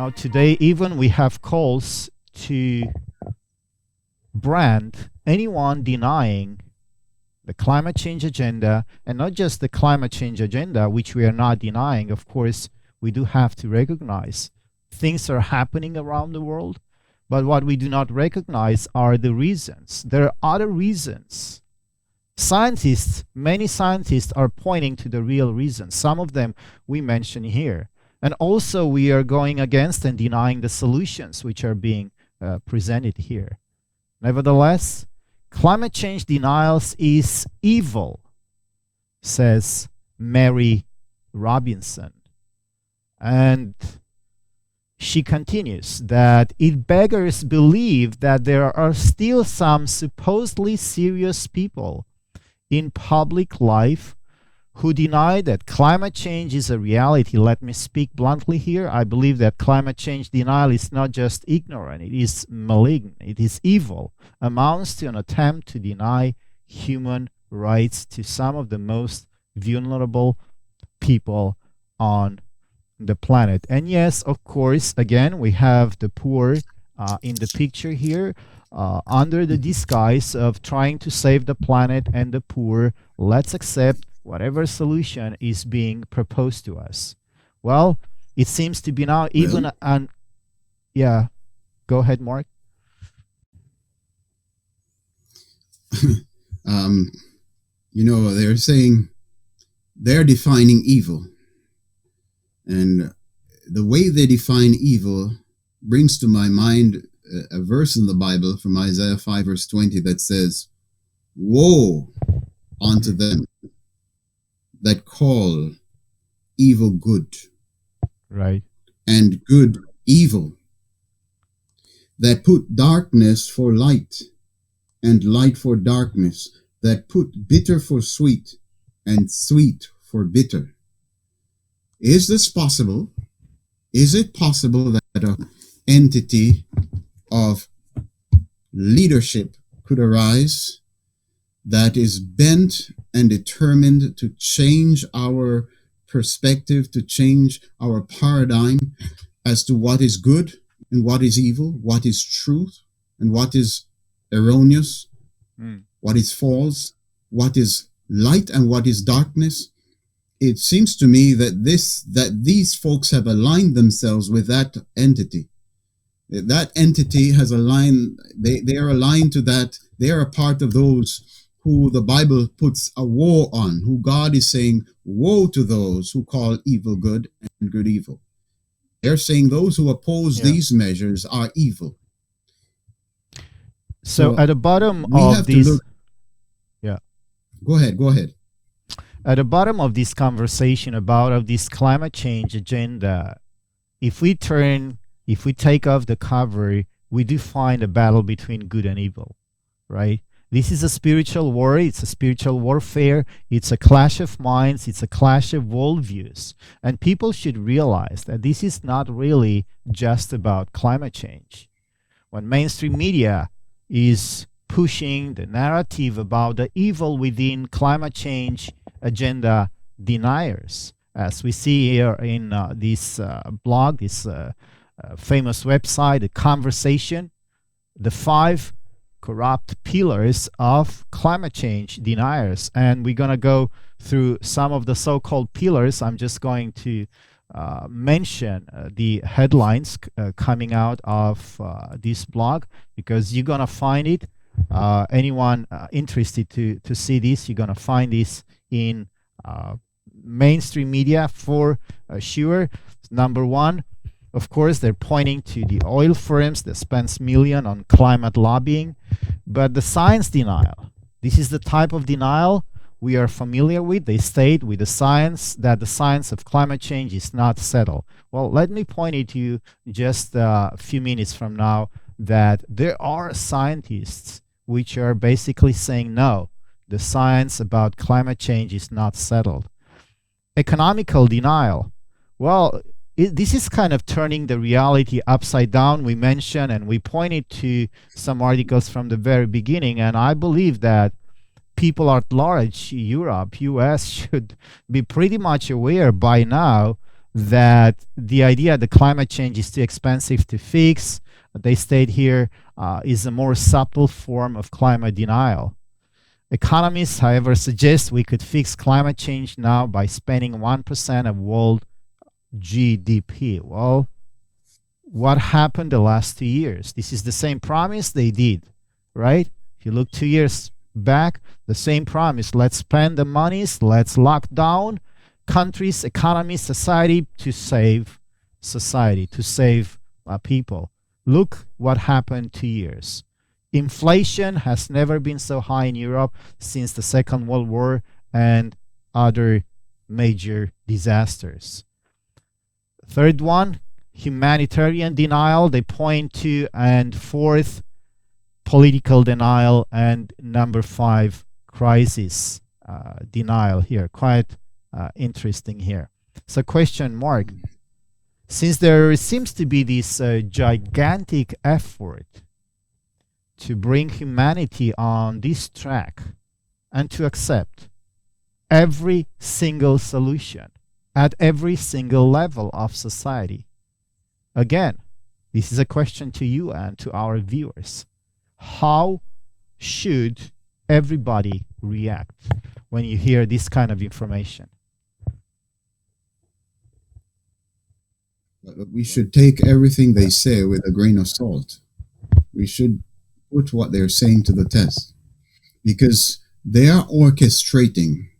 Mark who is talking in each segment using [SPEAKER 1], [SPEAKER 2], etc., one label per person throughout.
[SPEAKER 1] Now, today, even we have calls to brand anyone denying the climate change agenda, and not just the climate change agenda, which we are not denying. Of course, we do have to recognize things are happening around the world, but what we do not recognize are the reasons. There are other reasons. Scientists, many scientists are pointing to the real reasons. Some of them we mention here. And also we are going against and denying the solutions which are being presented here. Nevertheless, climate change denials is evil, says Mary Robinson. And she continues that it beggars belief that there are still some supposedly serious people in public life who deny that climate change is a reality. Let me speak bluntly here. I believe that climate change denial is not just ignorant, it is malignant, it is evil, amounts to an attempt to deny human rights to some of the most vulnerable people on the planet. And yes, of course, again, we have the poor in the picture here, under the disguise of trying to save the planet and the poor. Let's accept whatever solution is being proposed to us. Well, it seems to be now even an... Yeah, go ahead, Mark.
[SPEAKER 2] They're saying they're defining evil. And the way they define evil brings to my mind a verse in the Bible from Isaiah 5 verse 20 that says, "Woe unto them that call evil good,
[SPEAKER 1] right,
[SPEAKER 2] and good evil, that put darkness for light and light for darkness, that put bitter for sweet and sweet for bitter." Is this possible? Is it possible that an entity of leadership could arise that is bent and determined to change our perspective, to change our paradigm as to what is good and what is evil, what is truth and what is erroneous, what is false, what is light and what is darkness? It seems to me that these folks have aligned themselves with that entity. That entity has aligned, they are aligned to that. They are a part of those who the Bible puts a woe on, who God is saying, woe to those who call evil good and good evil. They're saying those who oppose these measures are evil.
[SPEAKER 1] So at the bottom of this...
[SPEAKER 2] Go ahead.
[SPEAKER 1] At the bottom of this conversation of this climate change agenda, if we take off the cover, we do find a battle between good and evil, right? This is a spiritual war. It's a spiritual warfare. It's a clash of minds. It's a clash of worldviews. And people should realize that this is not really just about climate change. When mainstream media is pushing the narrative about the evil within climate change agenda deniers, as we see here in this blog, this famous website, The Conversation, the 5 corrupt pillars of climate change deniers. And we're going to go through some of the so-called pillars. I'm just going to mention the headlines coming out of this blog, because you're going to find it. Anyone interested to see this, you're going to find this in mainstream media for sure. Number one, of course, they're pointing to the oil firms that spends millions on climate lobbying. But the science denial, this is the type of denial we are familiar with. They state with the science that the science of climate change is not settled. Well, let me point it to you just a few minutes from now that there are scientists which are basically saying no, the science about climate change is not settled. Economical denial. Well, this is kind of turning the reality upside down. We mentioned and we pointed to some articles from the very beginning, and I believe that people at large, Europe, US, should be pretty much aware by now that the idea that climate change is too expensive to fix, they state here, is a more subtle form of climate denial. Economists, however, suggest we could fix climate change now by spending 1% of world GDP. Well, what happened the last 2 years? This is the same promise they did, right? If you look 2 years back, the same promise. Let's spend the monies, let's lock down countries, economies, society to save society, to save people. Look what happened 2 years. Inflation has never been so high in Europe since the Second World War and other major disasters. Third one, humanitarian denial, they point to, and fourth, political denial, and number 5, crisis denial here. Quite interesting here. So question, Mark, since there seems to be this gigantic effort to bring humanity on this track and to accept every single solution at every single level of society, again, this is a question to you and to our viewers. How should everybody react when you hear this kind of information?
[SPEAKER 2] We should take everything they say with a grain of salt. We should put what they're saying to the test, because they are orchestrating.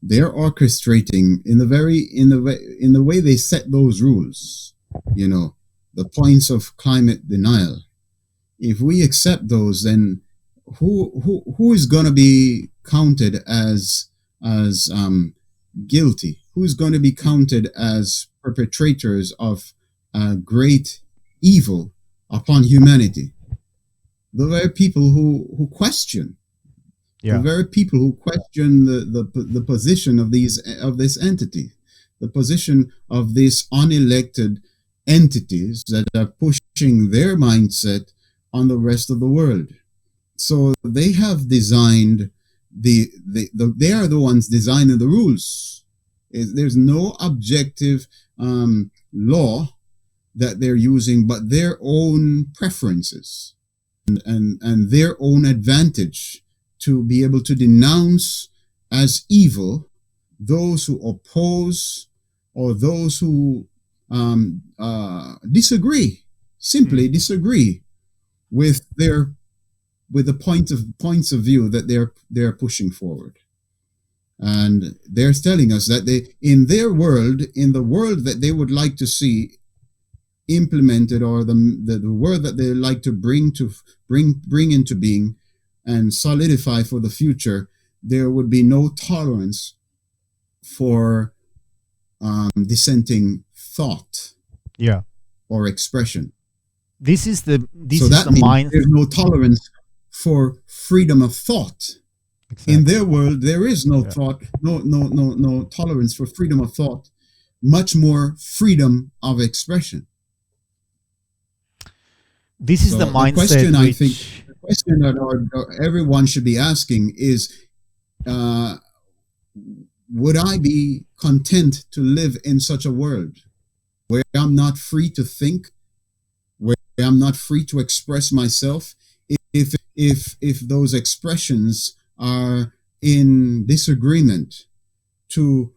[SPEAKER 2] They're orchestrating in the way they set those rules. You know, the points of climate denial. If we accept those, then who is going to be counted as guilty? Who's going to be counted as perpetrators of great evil upon humanity? The very people who question.
[SPEAKER 1] Yeah.
[SPEAKER 2] The very people who question the position of this entity, the position of these unelected entities that are pushing their mindset on the rest of the world. So they have designed they are the ones designing the rules. There's no objective law that they're using, but their own preferences and their own advantage to be able to denounce as evil those who oppose or those who disagree, simply disagree with the points of view that they're pushing forward. And they're telling us that in their world, in the world that they would like to see implemented, or the world that they like to bring into being and solidify for the future, there would be no tolerance for dissenting thought, or expression.
[SPEAKER 1] This is the
[SPEAKER 2] means there's no tolerance for freedom of thought. Exactly. In their world, there is no thought, no tolerance for freedom of thought, much more freedom of expression.
[SPEAKER 1] This is the mindset.
[SPEAKER 2] The question that everyone should be asking is, would I be content to live in such a world where I'm not free to think, where I'm not free to express myself, if those expressions are in disagreement to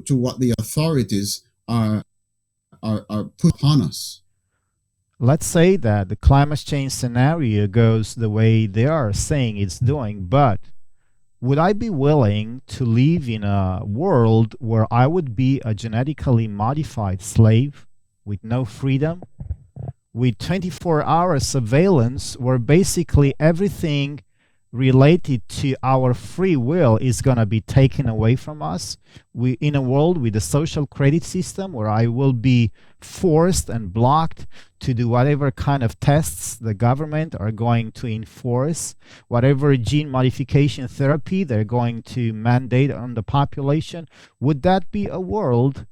[SPEAKER 2] what the authorities are put upon us?
[SPEAKER 1] Let's say that the climate change scenario goes the way they are saying it's doing, but would I be willing to live in a world where I would be a genetically modified slave with no freedom, with 24-hour surveillance, where basically everything related to our free will is going to be taken away from us? In a world with a social credit system where I will be forced and blocked to do whatever kind of tests the government are going to enforce, whatever gene modification therapy they're going to mandate on the population, would that be a world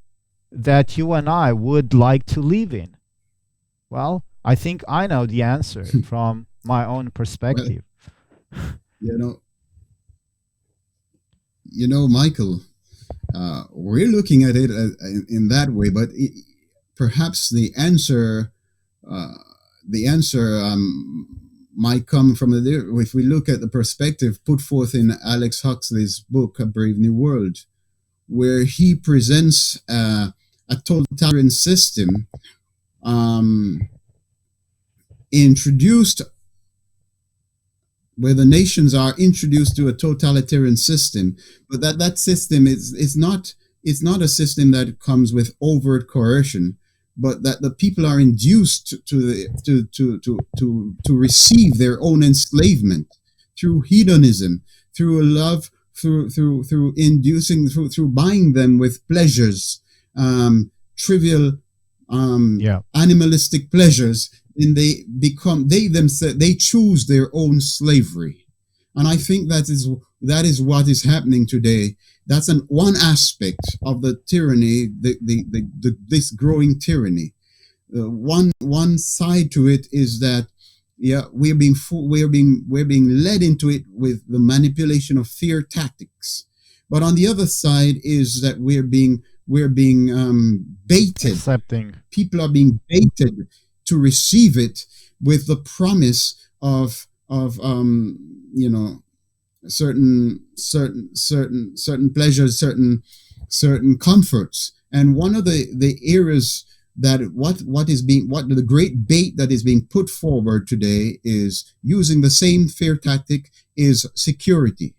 [SPEAKER 1] that you and I would like to live in? Well, I think I know the answer from my own perspective.
[SPEAKER 2] You know, Michael, we're looking at it in that way, but perhaps uh, the answer might come from if we look at the perspective put forth in Alex Huxley's book, A Brave New World, where he presents a totalitarian system introduced, where the nations are introduced to a totalitarian system, but that system is not, it's not a system that comes with overt coercion, but that the people are induced to receive their own enslavement through hedonism, through a love, through inducing, through buying them with pleasures, trivial,
[SPEAKER 1] Yeah.
[SPEAKER 2] animalistic pleasures. And they themselves, they choose their own slavery. And I think that is what is happening today. That's one aspect of the tyranny, this growing tyranny. One side to it is that, yeah, we're being led into it with the manipulation of fear tactics. But on the other side is that we're being baited.
[SPEAKER 1] Accepting.
[SPEAKER 2] People are being baited to receive it with the promise of certain pleasures, certain comforts. And one of the areas that what the great bait that is being put forward today is using the same fear tactic is security.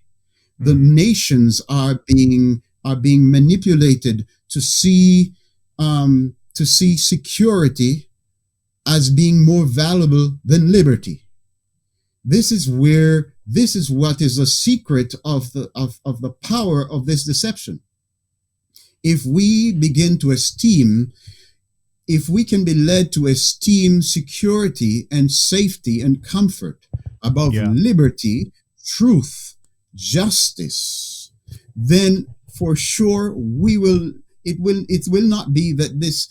[SPEAKER 2] The nations are being manipulated to see security as being more valuable than liberty. This is what is the secret of the power of this deception. If we can be led to esteem security and safety and comfort above liberty, truth, justice, then for sure it will not be that this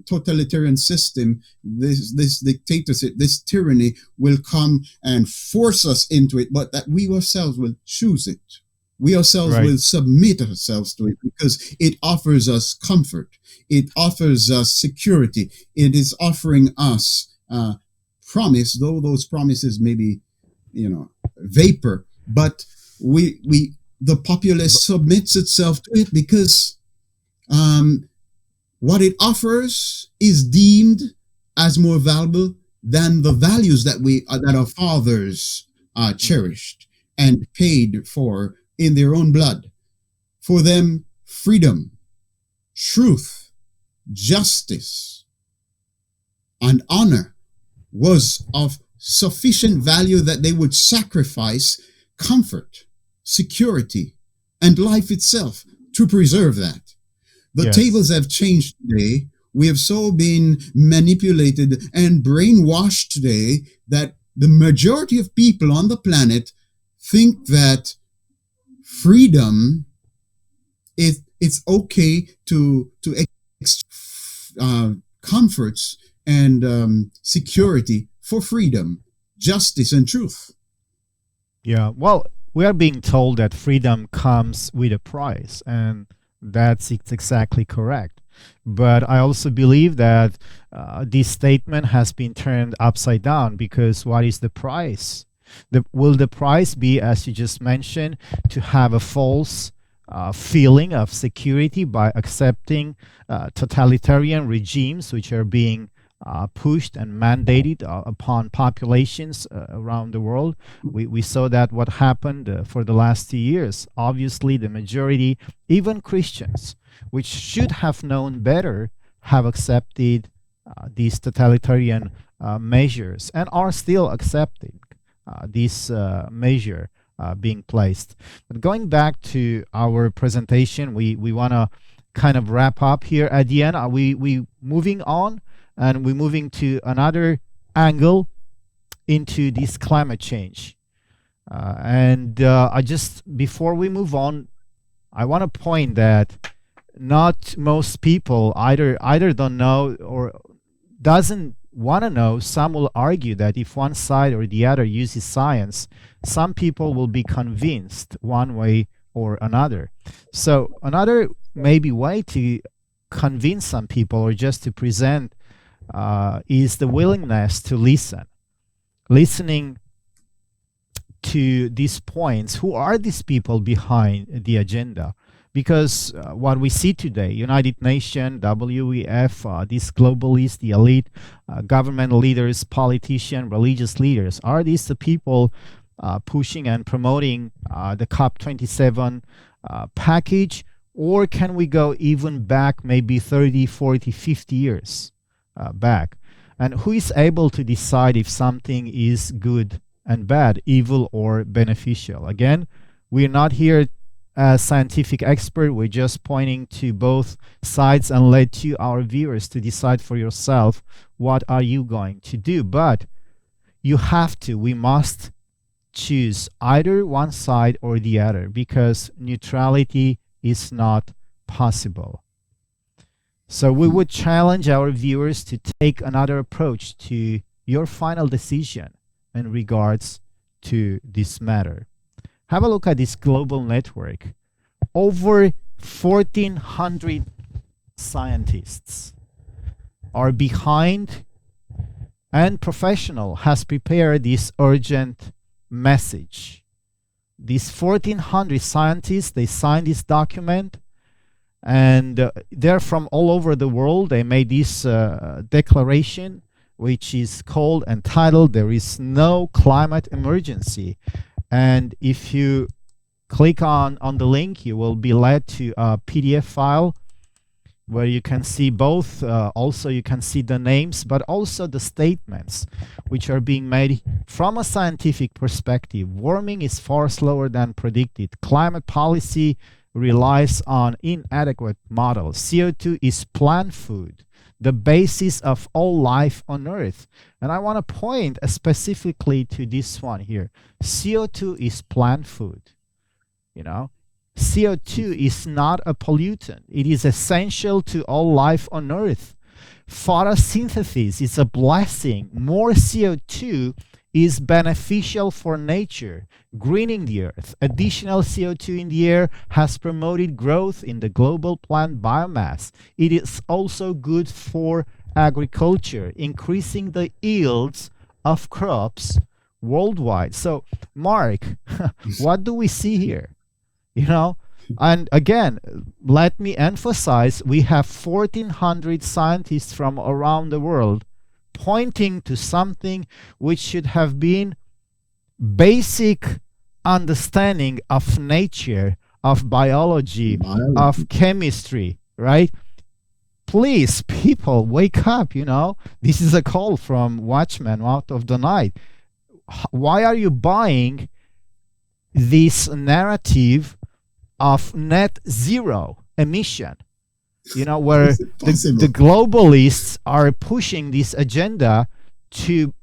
[SPEAKER 2] totalitarian system, this dictatorship, this tyranny will come and force us into it, but that we ourselves will choose it. We ourselves will submit ourselves to it because it offers us comfort. It offers us security. It is offering us promise, though those promises may be, vapor, but the populace submits itself to it because what it offers is deemed as more valuable than the values that our fathers cherished and paid for in their own blood. For them, freedom, truth, justice, and honor was of sufficient value that they would sacrifice comfort, security, and life itself to preserve that. The tables have changed today. We have so been manipulated and brainwashed today that the majority of people on the planet think that freedom it's okay to comforts and security for freedom, justice, and truth.
[SPEAKER 1] Yeah, well, we are being told that freedom comes with a price, and that's exactly correct. But I also believe that this statement has been turned upside down, because what is the price? Will the price be, as you just mentioned, to have a false feeling of security by accepting totalitarian regimes which are being pushed and mandated upon populations around the world? We saw that what happened for the last 2 years. Obviously, the majority, even Christians, which should have known better, have accepted these totalitarian measures and are still accepting this measure being placed. But going back to our presentation, we want to kind of wrap up here at the end. We moving on, and we're moving to another angle into this climate change. I just, before we move on, I want to point that not most people either don't know or doesn't want to know. Some will argue that if one side or the other uses science, some people will be convinced one way or another. So another maybe way to convince some people or just to present is the willingness to listen. Listening to these points. Who are these people behind the agenda? Because what we see today, United Nations, WEF, these globalists, the elite, government leaders, politicians, religious leaders, are these the people pushing and promoting the COP27 package? Or can we go even back, maybe 30, 40, 50 years back? And who is able to decide if something is good and bad, evil or beneficial? Again, we're not here as scientific expert. We're just pointing to both sides and let you, our viewers, to decide for yourself what are you going to do. But you have to, we must choose either one side or the other, because neutrality is not possible. So we would challenge our viewers to take another approach to your final decision in regards to this matter. Have a look at this global network. Over 1,400 scientists are behind, and professional has prepared this urgent message. These 1,400 scientists, they signed this document, and they're from all over the world. They made this declaration, which is called and titled, "There is no climate emergency." And if you click on the link, you will be led to a PDF file where you can see both. Also, you can see the names, but also the statements which are being made from a scientific perspective. Warming is far slower than predicted. Climate policy relies on inadequate models. CO2 is plant food, the basis of all life on Earth. And I want to point specifically to this one here. CO2 is plant food. CO2 is not a pollutant. It is essential to all life on Earth. Photosynthesis is a blessing. More CO2 is beneficial for nature, greening the Earth. Additional CO2 in the air has promoted growth in the global plant biomass. It is also good for agriculture, increasing the yields of crops worldwide. So, Mark, what do we see here? And again, let me emphasize, we have 1,400 scientists from around the world pointing to something which should have been basic understanding of nature, of biology, of chemistry, right? Please, people, wake up, This is a call from WATCHMAN out of the night. Why are you buying this narrative of net zero emission? Where the globalists are pushing this agenda to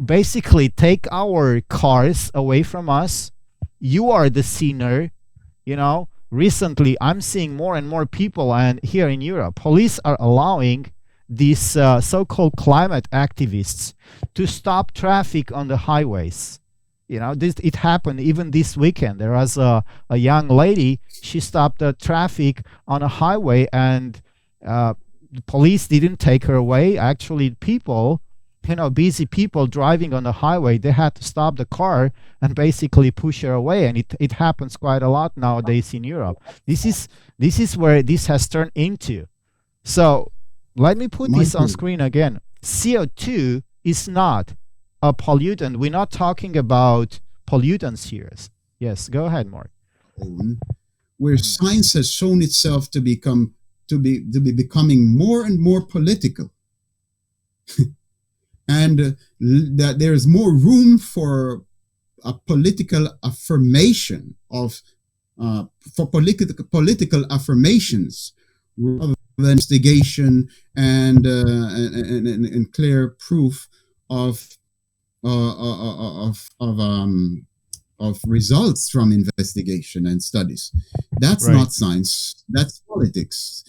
[SPEAKER 1] basically take our cars away from us. You are the sinner. Recently I'm seeing more and more people, and here in Europe, police are allowing these so-called climate activists to stop traffic on the highways. It happened even this weekend. There was a young lady. She stopped the traffic on a highway, and the police didn't take her away. Actually, people, busy people driving on the highway, they had to stop the car and basically push her away. And it happens quite a lot nowadays in Europe. This is where this has turned into. So let me put this on screen again. CO2 is not a pollutant. We're not talking about pollutants here. Yes, go ahead, Mark.
[SPEAKER 2] Where science has shown itself to be becoming more and more political, and that there is more room for a political affirmation for political affirmations rather than investigation and clear proof of results from investigation and studies. That's not science. That's politics.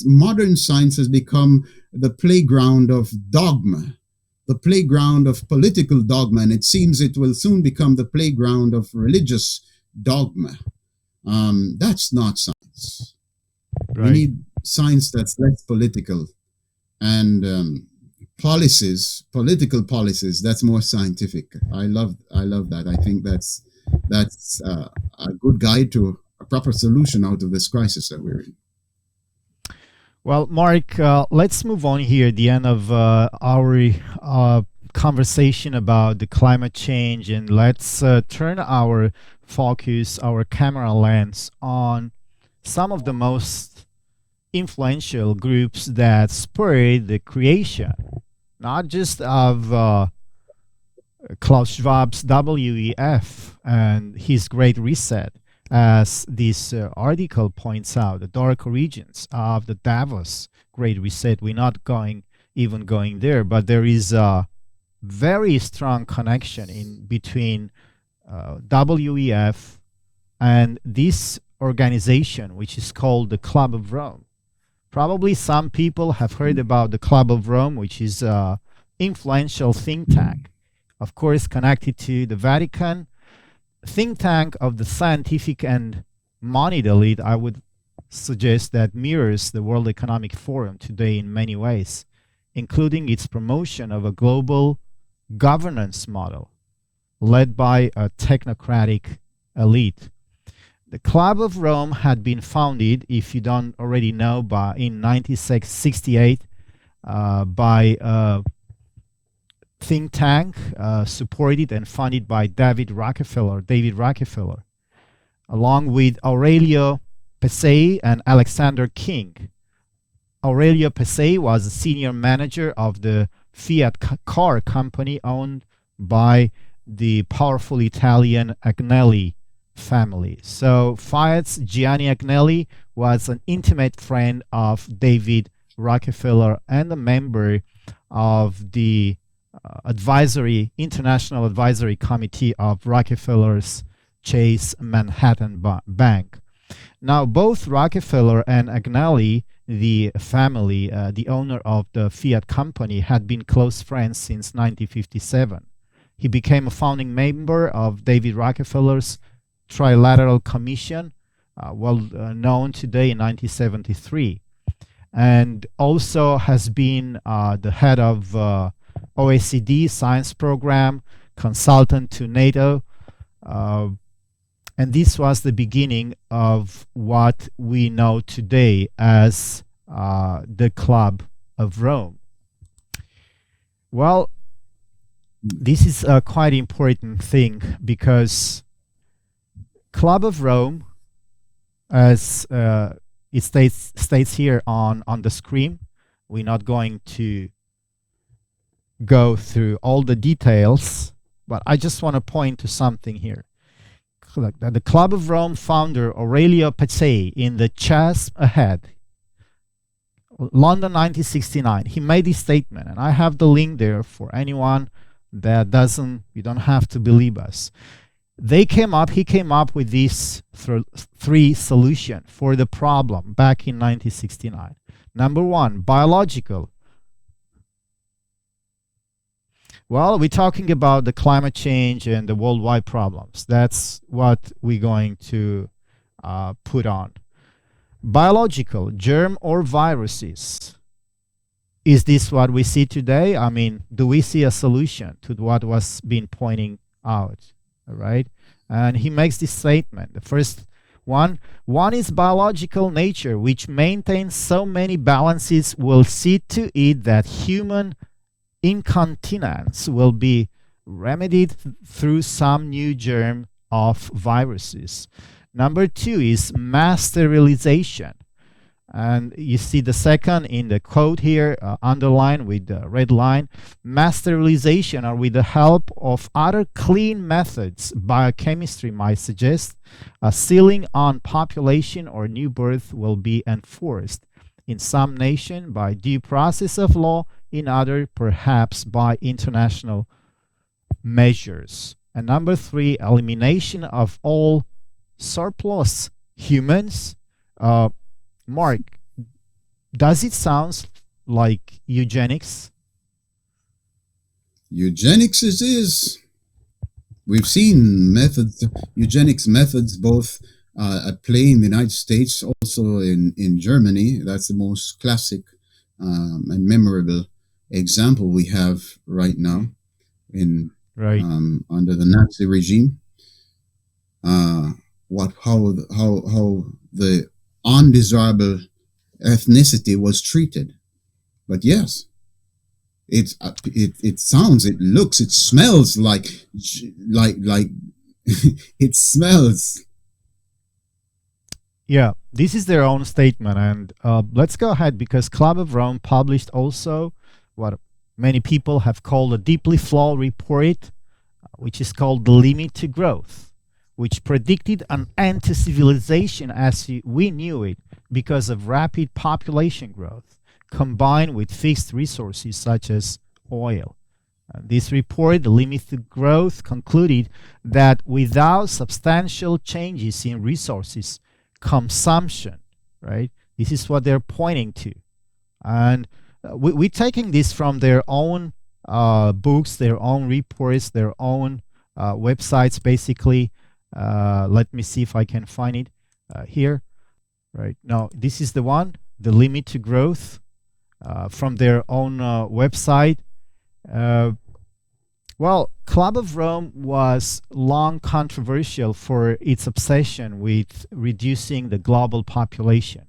[SPEAKER 2] Modern science has become the playground of dogma, the playground of political dogma, and it seems it will soon become the playground of religious dogma. That's not science. We
[SPEAKER 1] Right.
[SPEAKER 2] need science that's less political, and political policies, that's more scientific. I love that. I think that's a good guide to a proper solution out of this crisis that we're in.
[SPEAKER 1] Well, Mark, let's move on here. The end of our conversation about the climate change, and let's turn our focus, our camera lens on some of the most influential groups that spurred the creation, not just of Klaus Schwab's WEF and his Great Reset, as this article points out, the dark origins of the Davos Great Reset. We're not even going there, but there is a very strong connection in between WEF and this organization, which is called the Club of Rome. Probably some people have heard about the Club of Rome, which is an influential think tank, of course, connected to the Vatican, think tank of the scientific and moneyed elite. I would suggest that mirrors the World Economic Forum today in many ways, including its promotion of a global governance model led by a technocratic elite. The Club of Rome had been founded, if you don't already know, in 1968 by a think tank supported and funded by David Rockefeller, along with Aurelio Pesei and Alexander King. Aurelio Pesei was a senior manager of the Fiat car company owned by the powerful Italian Agnelli family. So Fiat's Gianni Agnelli was an intimate friend of David Rockefeller and a member of the international advisory committee of Rockefeller's Chase Manhattan Bank. Now, both Rockefeller and Agnelli, the family, the owner of the Fiat company, had been close friends since 1957. He became a founding member of David Rockefeller's Trilateral Commission, known today in 1973, and also has been the head of OECD science program, consultant to NATO, and this was the beginning of what we know today as the Club of Rome. Well, this is a quite important thing because Club of Rome, as it states here on the screen, we're not going to go through all the details, but I just want to point to something here. The Club of Rome founder Aurelio Pesei, in the Chess Ahead, London 1969, he made this statement, and I have the link there for anyone that you don't have to believe us. He came up with these three solutions for the problem back in 1969. Number one, biological. Well, we're talking about the climate change and the worldwide problems. That's what we're going to put on. Biological, germ or viruses. Is this what we see today? I mean, do we see a solution to what was being pointing out? All right. And he makes this statement. The first one is biological nature, which maintains so many balances, will see to it that human incontinence will be remedied through some new germ of viruses. Number two is mass sterilization. And you see the second in the quote here, underlined with the red line. Mass sterilization, or with the help of other clean methods, biochemistry might suggest, a ceiling on population or new birth will be enforced in some nation by due process of law, in other perhaps by international measures. And number three, elimination of all surplus humans. Mark, does it sound like eugenics?
[SPEAKER 2] Eugenics is. We've seen eugenics methods, both a play in the United States, also in Germany. That's the most classic and memorable example we have right now in
[SPEAKER 1] Right.
[SPEAKER 2] under the Nazi regime. How the undesirable ethnicity was treated. But yes, it sounds, it looks, it smells like it smells.
[SPEAKER 1] Yeah, this is their own statement. And let's go ahead, because Club of Rome published also what many people have called a deeply flawed report, which is called The Limit to Growth, which predicted an anti-civilization as we knew it because of rapid population growth combined with fixed resources such as oil. This report, The Limit to Growth, concluded that without substantial changes in resources consumption, right? This is what they're pointing to. And we're taking this from their own books, their own reports, their own websites, basically. Let me see if I can find it here. Right. No, this is the one, The Limit to Growth, from their own website. Well, Club of Rome was long controversial for its obsession with reducing the global population.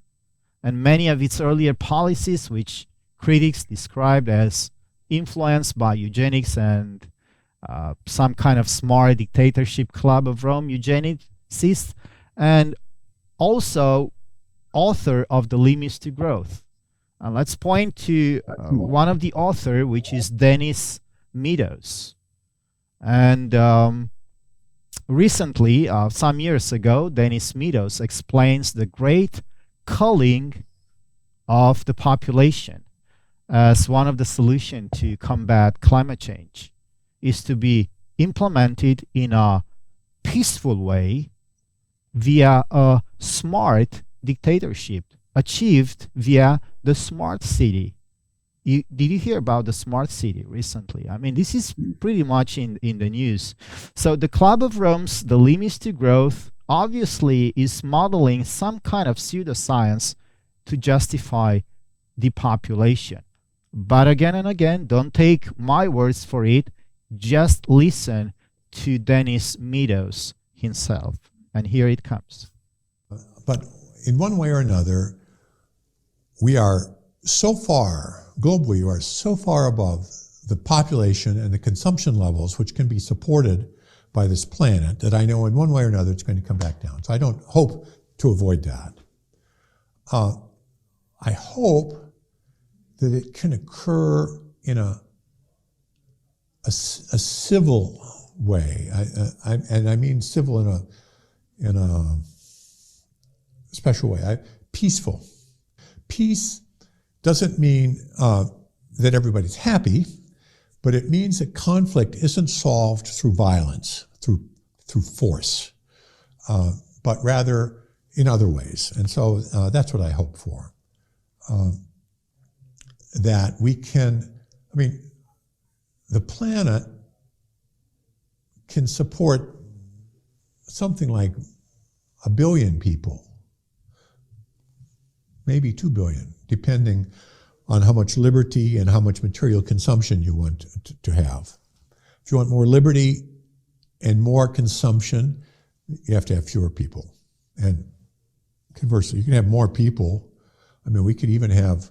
[SPEAKER 1] And many of its earlier policies, which critics described as influenced by eugenics and some kind of smart dictatorship, Club of Rome eugenicists, and also author of The Limits to Growth. And let's point to one of the author, which is Dennis Meadows. And recently, some years ago, Dennis Meadows explains the great culling of the population as one of the solutions to combat climate change is to be implemented in a peaceful way via a smart dictatorship achieved via the smart city. Did you hear about the smart city recently? I mean, this is pretty much in the news. So the Club of Rome's The Limits to Growth obviously is modeling some kind of pseudoscience to justify depopulation. But again and again, don't take my words for it. Just listen to Dennis Meadows himself. And here it comes.
[SPEAKER 3] But in one way or another, we are so far, globally, we are so far above the population and the consumption levels which can be supported by this planet that I know in one way or another it's going to come back down. So I don't hope to avoid that. I hope that it can occur in a civil way, and I mean civil in a special way, peaceful. Peace doesn't mean that everybody's happy, but it means that conflict isn't solved through violence, through force, but rather in other ways. And so that's what I hope for. That we can, I mean, the planet can support something like 1 billion people, maybe 2 billion, depending on how much liberty and how much material consumption you want to have. If you want more liberty and more consumption, you have to have fewer people. And conversely, you can have more people. I mean, we could even have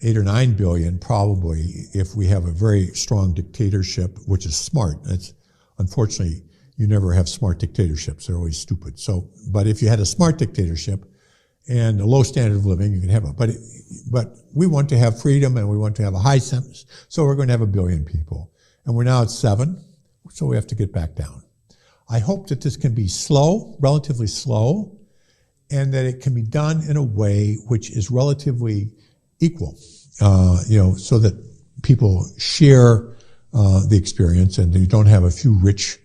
[SPEAKER 3] 8 or 9 billion probably if we have a very strong dictatorship, which is smart. Unfortunately, you never have smart dictatorships. They're always stupid. So, but if you had a smart dictatorship and a low standard of living, you can have it. But we want to have freedom and we want to have a high sentence. So we're going to have 1 billion people. And we're now at 7, so we have to get back down. I hope that this can be slow, relatively slow, and that it can be done in a way which is relatively equal, so that people share the experience and you don't have a few rich,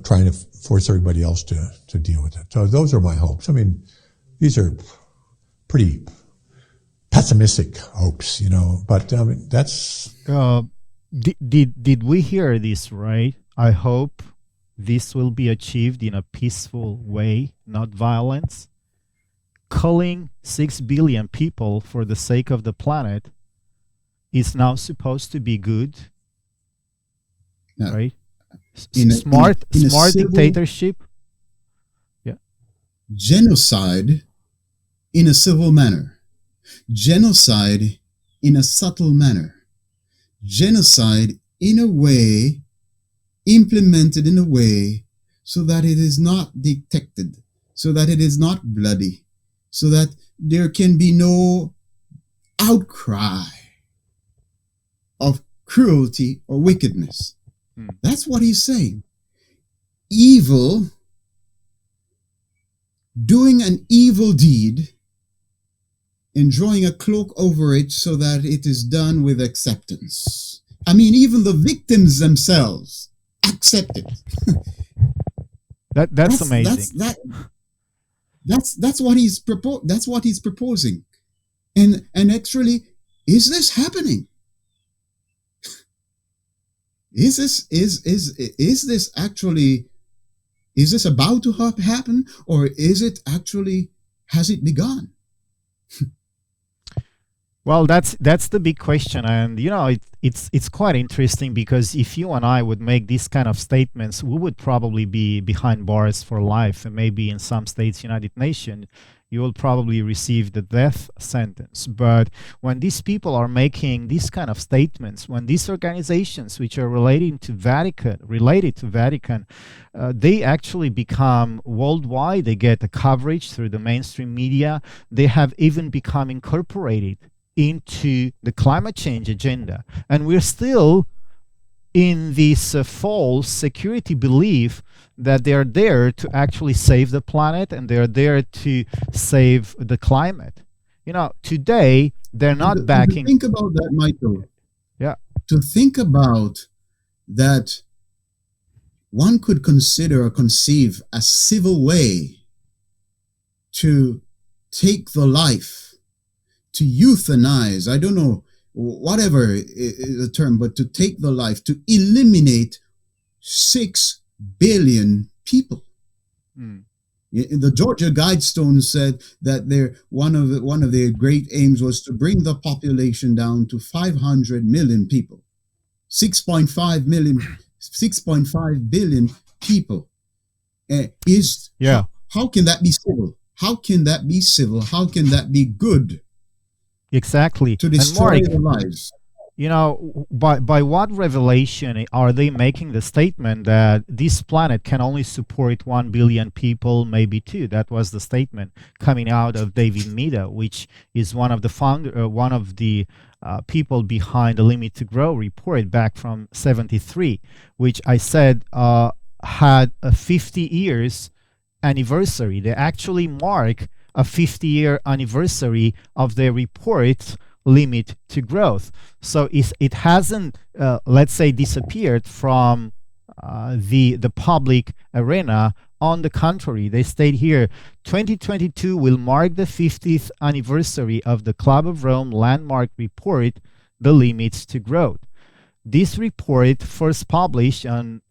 [SPEAKER 3] trying to force everybody else to deal with it. So those are my hopes. I mean, these are pretty pessimistic hopes, but I mean, that's...
[SPEAKER 1] Did we hear this right? I hope this will be achieved in a peaceful way, not violence. Killing 6 billion people for the sake of the planet is now supposed to be good,
[SPEAKER 2] Yeah.
[SPEAKER 1] right?
[SPEAKER 2] In a
[SPEAKER 1] Smart
[SPEAKER 2] civil
[SPEAKER 1] dictatorship. Yeah.
[SPEAKER 2] genocide in a civil manner, genocide in a subtle manner, genocide in a way, implemented in a way so that it is not detected, so that it is not bloody, so that there can be no outcry of cruelty or wickedness. That's what he's saying. Evil, doing an evil deed and drawing a cloak over it so that it is done with acceptance. I mean, even the victims themselves accept it.
[SPEAKER 1] That's amazing.
[SPEAKER 2] That's what he's that's what he's proposing. And actually, is this happening? Is this actually, is this about to happen, or is it actually, has it begun?
[SPEAKER 1] Well, that's the big question, and it's quite interesting, because if you and I would make these kind of statements, we would probably be behind bars for life, and maybe in some states, United Nations, you will probably receive the death sentence. But when these people are making these kind of statements, when these organizations which are related to Vatican, they actually become worldwide. They get the coverage through the mainstream media. They have even become incorporated into the climate change agenda, and we're still in this false security belief that they're there to actually save the planet, and they're there to save the climate. Today they're not backing.
[SPEAKER 2] Think about that, Michael.
[SPEAKER 1] Yeah.
[SPEAKER 2] To think about that, one could consider or conceive a civil way to take the life, to euthanize, I don't know, whatever the term, but to take the life, to eliminate 6 billion people. The Georgia Guidestone said that one of their great aims was to bring the population down to 500 million people. 6.5 billion people. How can that be civil? How can that be civil? How can that be good?
[SPEAKER 1] Exactly.
[SPEAKER 2] To destroy their lives.
[SPEAKER 1] By what revelation are they making the statement that this planet can only support 1 billion people, maybe 2? That was the statement coming out of David Meadow, which is one of the people behind the Limit to Grow report back from '73, which I said had a 50 years anniversary. They actually mark a 50-year anniversary of their report, Limit to Growth. So it hasn't, let's say, disappeared from the public arena. On the contrary, they stayed here. 2022 will mark the 50th anniversary of the Club of Rome landmark report, The Limits to Growth. This report, first published on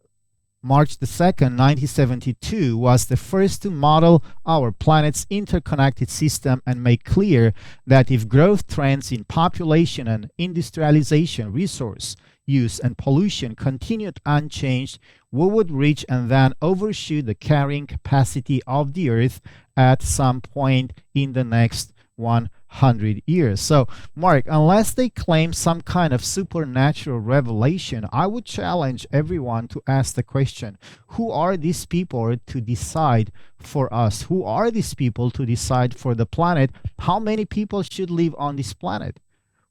[SPEAKER 1] March the 2nd, 1972, was the first to model our planet's interconnected system and make clear that if growth trends in population and industrialization, resource use, and pollution continued unchanged, we would reach and then overshoot the carrying capacity of the Earth at some point in the next 100 years. So, Mark, unless they claim some kind of supernatural revelation, I would challenge everyone to ask the question, who are these people to decide for us? Who are these people to decide for the planet? How many people should live on this planet?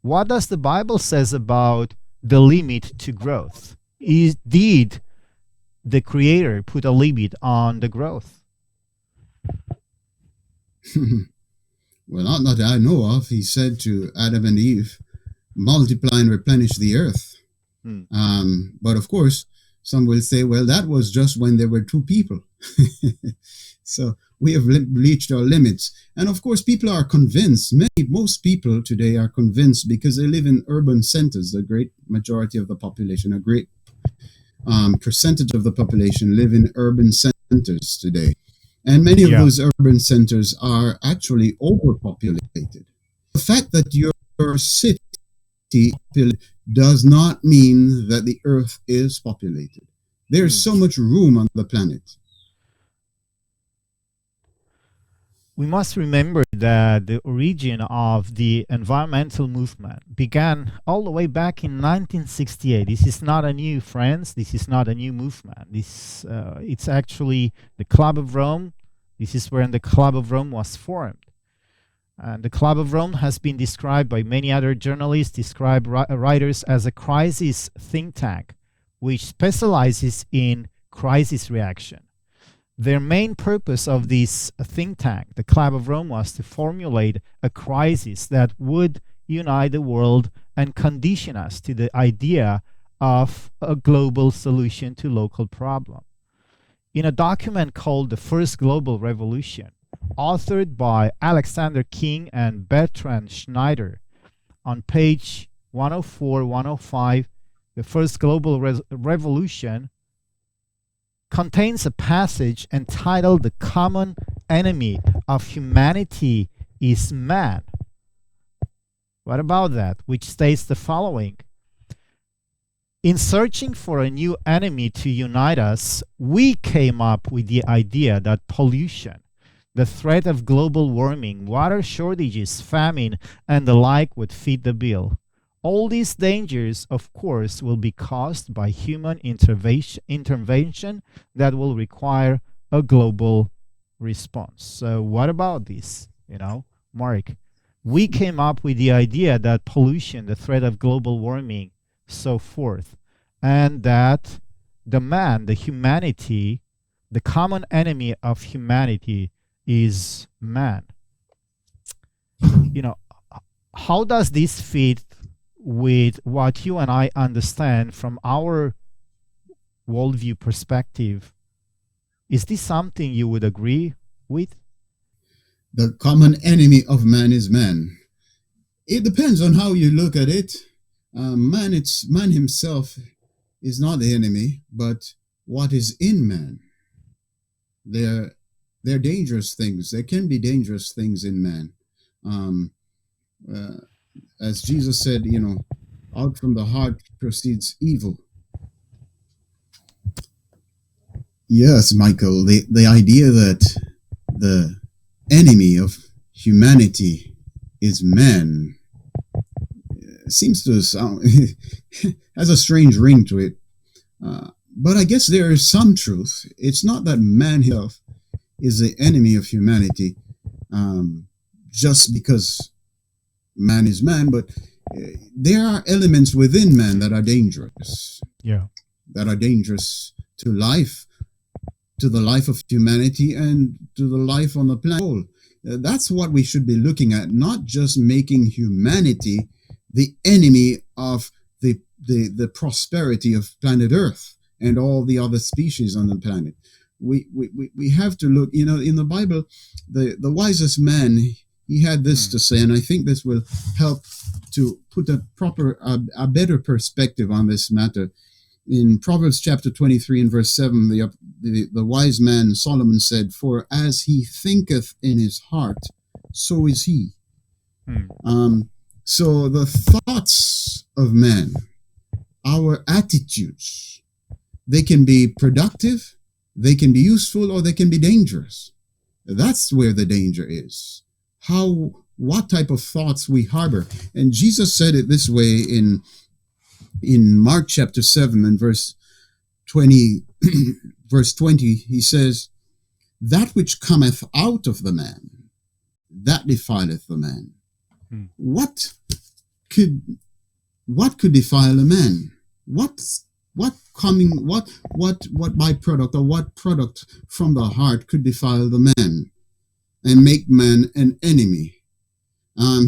[SPEAKER 1] What does the Bible says about the limit to growth? Did the Creator put a limit on the growth?
[SPEAKER 2] Well, not that I know of. He said to Adam and Eve, multiply and replenish the earth. But of course, some will say, well, that was just when there were 2 people. So we have reached our limits. And of course, people are convinced. Most people today are convinced because they live in urban centers, the great majority of the population, a great percentage of the population live in urban centers today. And many of those urban centers are actually overpopulated. The fact that your city does not mean that the earth is populated. There's so much room on the planet.
[SPEAKER 1] We must remember that the origin of the environmental movement began all the way back in 1968. This is not a new, friends. This is not a new movement. It's actually the Club of Rome. This is when the Club of Rome was formed. And the Club of Rome has been described by many other journalists, writers as a crisis think tank, which specializes in crisis reaction. Their main purpose of this think tank, the Club of Rome, was to formulate a crisis that would unite the world and condition us to the idea of a global solution to local problems. In a document called The First Global Revolution, authored by Alexander King and Bertrand Schneider, on page 104, 105, The First Global Revolution contains a passage entitled "The Common Enemy of Humanity is Man." What about that? Which states the following: in searching for a new enemy to unite us, we came up with the idea that pollution, the threat of global warming, water shortages, famine, and the like would fit the bill. All these dangers, of course, will be caused by human intervention that will require a global response. So what about this? Mark, we came up with the idea that pollution, the threat of global warming, so forth, and that the humanity, the common enemy of humanity is man. How does this fit with what you and I understand from our worldview perspective? Is this something you would agree with?
[SPEAKER 2] The common enemy of man is man. It depends on how you look at it. Man himself is not the enemy, but what is in man. They're dangerous things. There can be dangerous things in man. As Jesus said, out from the heart proceeds evil. Yes, Michael, the idea that the enemy of humanity is man seems to sound has a strange ring to it. But I guess there is some truth. It's not that man himself is the enemy of humanity just because man is man, but there are elements within man that are dangerous. That are dangerous to life, to the life of humanity, and to the life on the planet. That's what we should be looking at, not just making humanity the enemy of the prosperity of planet Earth and all the other species on the planet. We have to look, in the Bible, the wisest man, he had this to say, and I think this will help to put a better perspective on this matter. In Proverbs chapter 23 and verse 7, the wise man Solomon said, "For as he thinketh in his heart, so is he." So the thoughts of man, our attitudes, they can be productive, they can be useful, or they can be dangerous. That's where the danger is. What type of thoughts we harbor. And Jesus said it this way in Mark chapter 7 and verse 20, he says, "That which cometh out of the man, that defileth the man." What could defile a man? What byproduct or what product from the heart could defile the man and make man an enemy?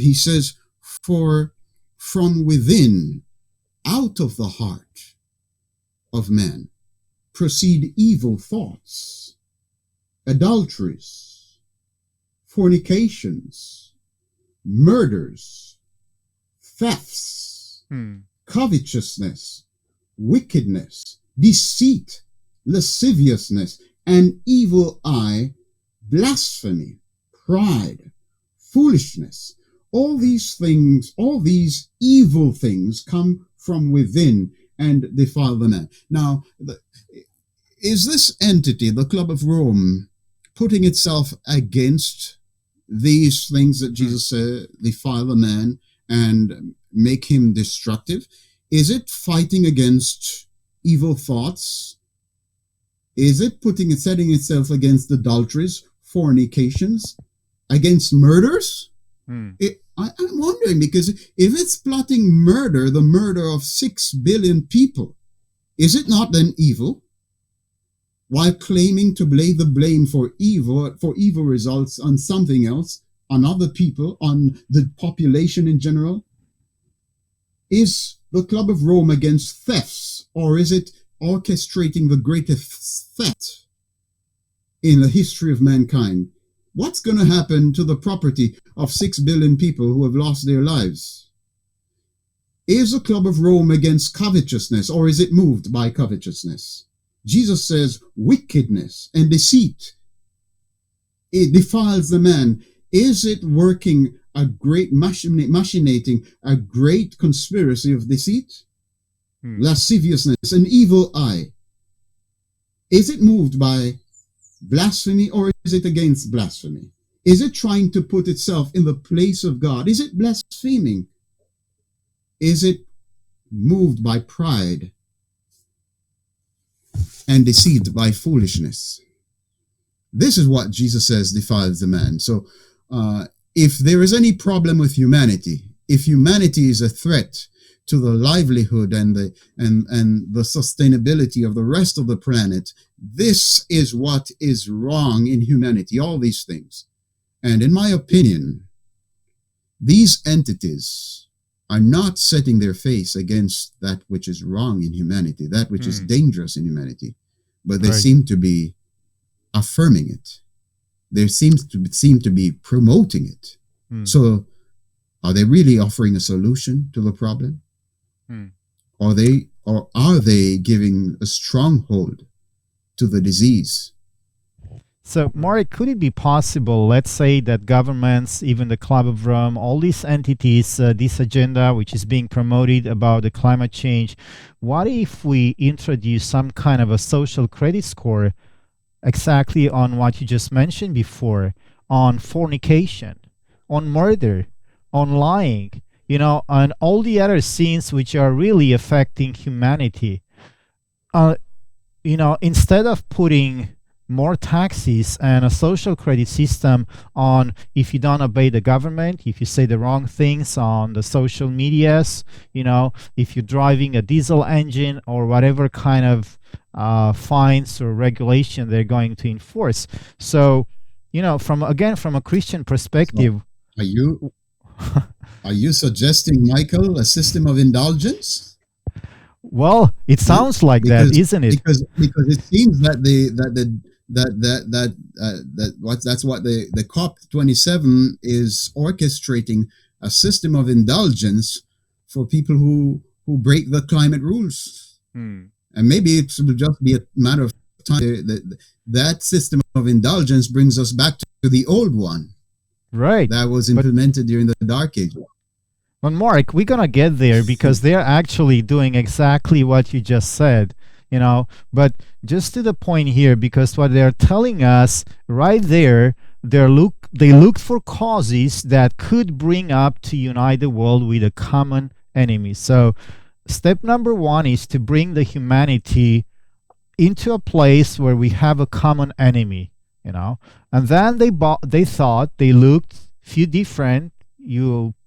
[SPEAKER 2] He says, "For from within, out of the heart of man, proceed evil thoughts, adulteries, fornications, murders, thefts, covetousness, wickedness, deceit, lasciviousness, an evil eye, blasphemy, pride, foolishness. All these things, all these evil things come from within and defile the man. Now, is this entity, the Club of Rome, putting itself against these things that Jesus said defile a man and make him destructive? Is it fighting against evil thoughts? Is it setting itself against adulteries, fornications, against murders? I'm wondering, because if it's plotting murder, the murder of 6 billion people, is it not then evil? While claiming to lay the blame for evil results on something else, on other people, on the population in general? Is the Club of Rome against thefts, or is it orchestrating the greatest theft in the history of mankind? What's going to happen to the property of 6 billion people who have lost their lives? Is the Club of Rome against covetousness, or is it moved by covetousness? Jesus says wickedness and deceit, it defiles the man. Is it working a great machinating, a great conspiracy of deceit? Lasciviousness, an evil eye. Is it moved by blasphemy, or is it against blasphemy? Is it trying to put itself in the place of God? Is it blaspheming? Is it moved by pride and deceived by foolishness? This is what Jesus says defiles the man. So if there is any problem with humanity, if humanity is a threat to the livelihood and the sustainability of the rest of the planet, this is what is wrong in humanity, all these things. And in my opinion, these entities are not setting their face against that which is wrong in humanity, that which is dangerous in humanity, but they seem to be affirming it. They seem to be promoting it. So are they really offering a solution to the problem? Or are they giving a stronghold to the disease?
[SPEAKER 1] So, Mark, could it be possible, let's say, that governments, even the Club of Rome, all these entities, this agenda which is being promoted about the climate change, what if we introduce some kind of a social credit score exactly on what you just mentioned before, on fornication, on murder, on lying, and all the other sins which are really affecting humanity? Instead of putting more taxes and a social credit system on if you don't obey the government, if you say the wrong things on the social medias, if you're driving a diesel engine or whatever kind of fines or regulation they're going to enforce. So, from a Christian perspective,
[SPEAKER 2] so are you suggesting, Michael, a system of indulgence?
[SPEAKER 1] Well, it sounds like that, isn't it?
[SPEAKER 2] Because it seems that that's what the COP27 is orchestrating, a system of indulgence for people who break the climate rules. And maybe it will just be a matter of time that system of indulgence brings us back to the old one,
[SPEAKER 1] right? That
[SPEAKER 2] was implemented during the Dark Age.
[SPEAKER 1] But Mark, we're gonna get there because they're actually doing exactly what you just said. But just to the point here, because what they're telling us right there, they looked for causes that could bring up to unite the world with a common enemy. So step number one is to bring the humanity into a place where we have a common enemy, and then they looked few different.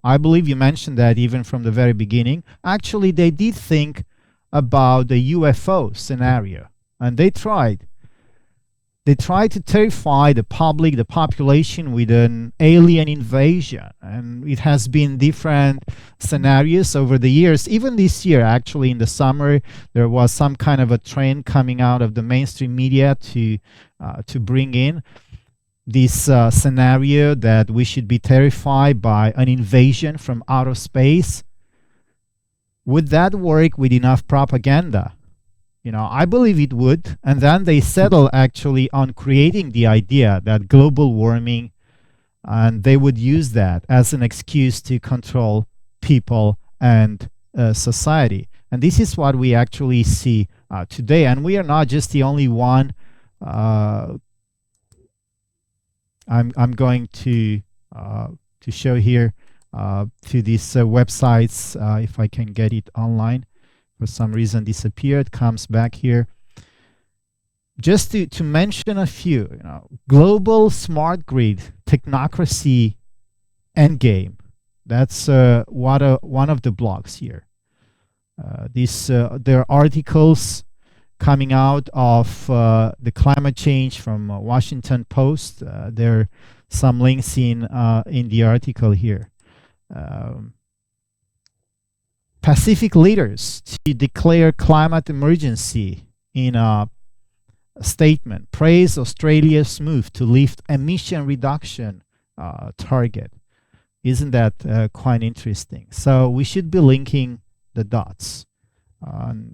[SPEAKER 1] I believe you mentioned that even from the very beginning. Actually, they did think about the UFO scenario, and they tried to terrify the public, the population, with an alien invasion. And it has been different scenarios over the years. Even this year, actually, in the summer, there was some kind of a trend coming out of the mainstream media to bring in this scenario that we should be terrified by an invasion from outer space. Would that work with enough propaganda? I believe it would. And then they settle actually on creating the idea that global warming, and they would use that as an excuse to control people and society. And this is what we actually see today. And we are not just the only one. I'm going to show here to these websites, if I can get it online. For some reason disappeared, comes back here. Just to mention a few, global smart grid technocracy endgame. That's one of the blogs here. There are articles coming out of the climate change from Washington Post. There are some links in the article here. Pacific leaders to declare climate emergency in a statement. Praise Australia's move to lift emission reduction target. Isn't that quite interesting? So we should be linking the dots.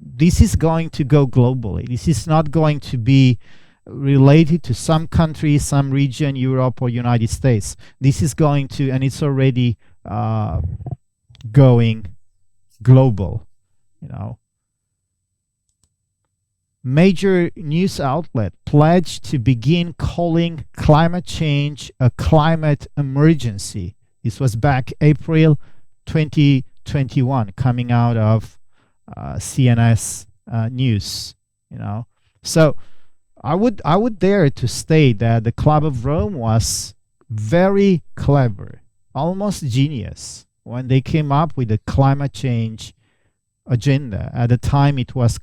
[SPEAKER 1] This is going to go globally. This is not going to be related to some country, some region, Europe or United States. This is going to, and it's already going global. Major news outlet pledged to begin calling climate change a climate emergency. This was back April 2021, coming out of CNS News. So I would dare to state that the Club of Rome was very clever, almost genius, when they came up with the climate change agenda. At that time it was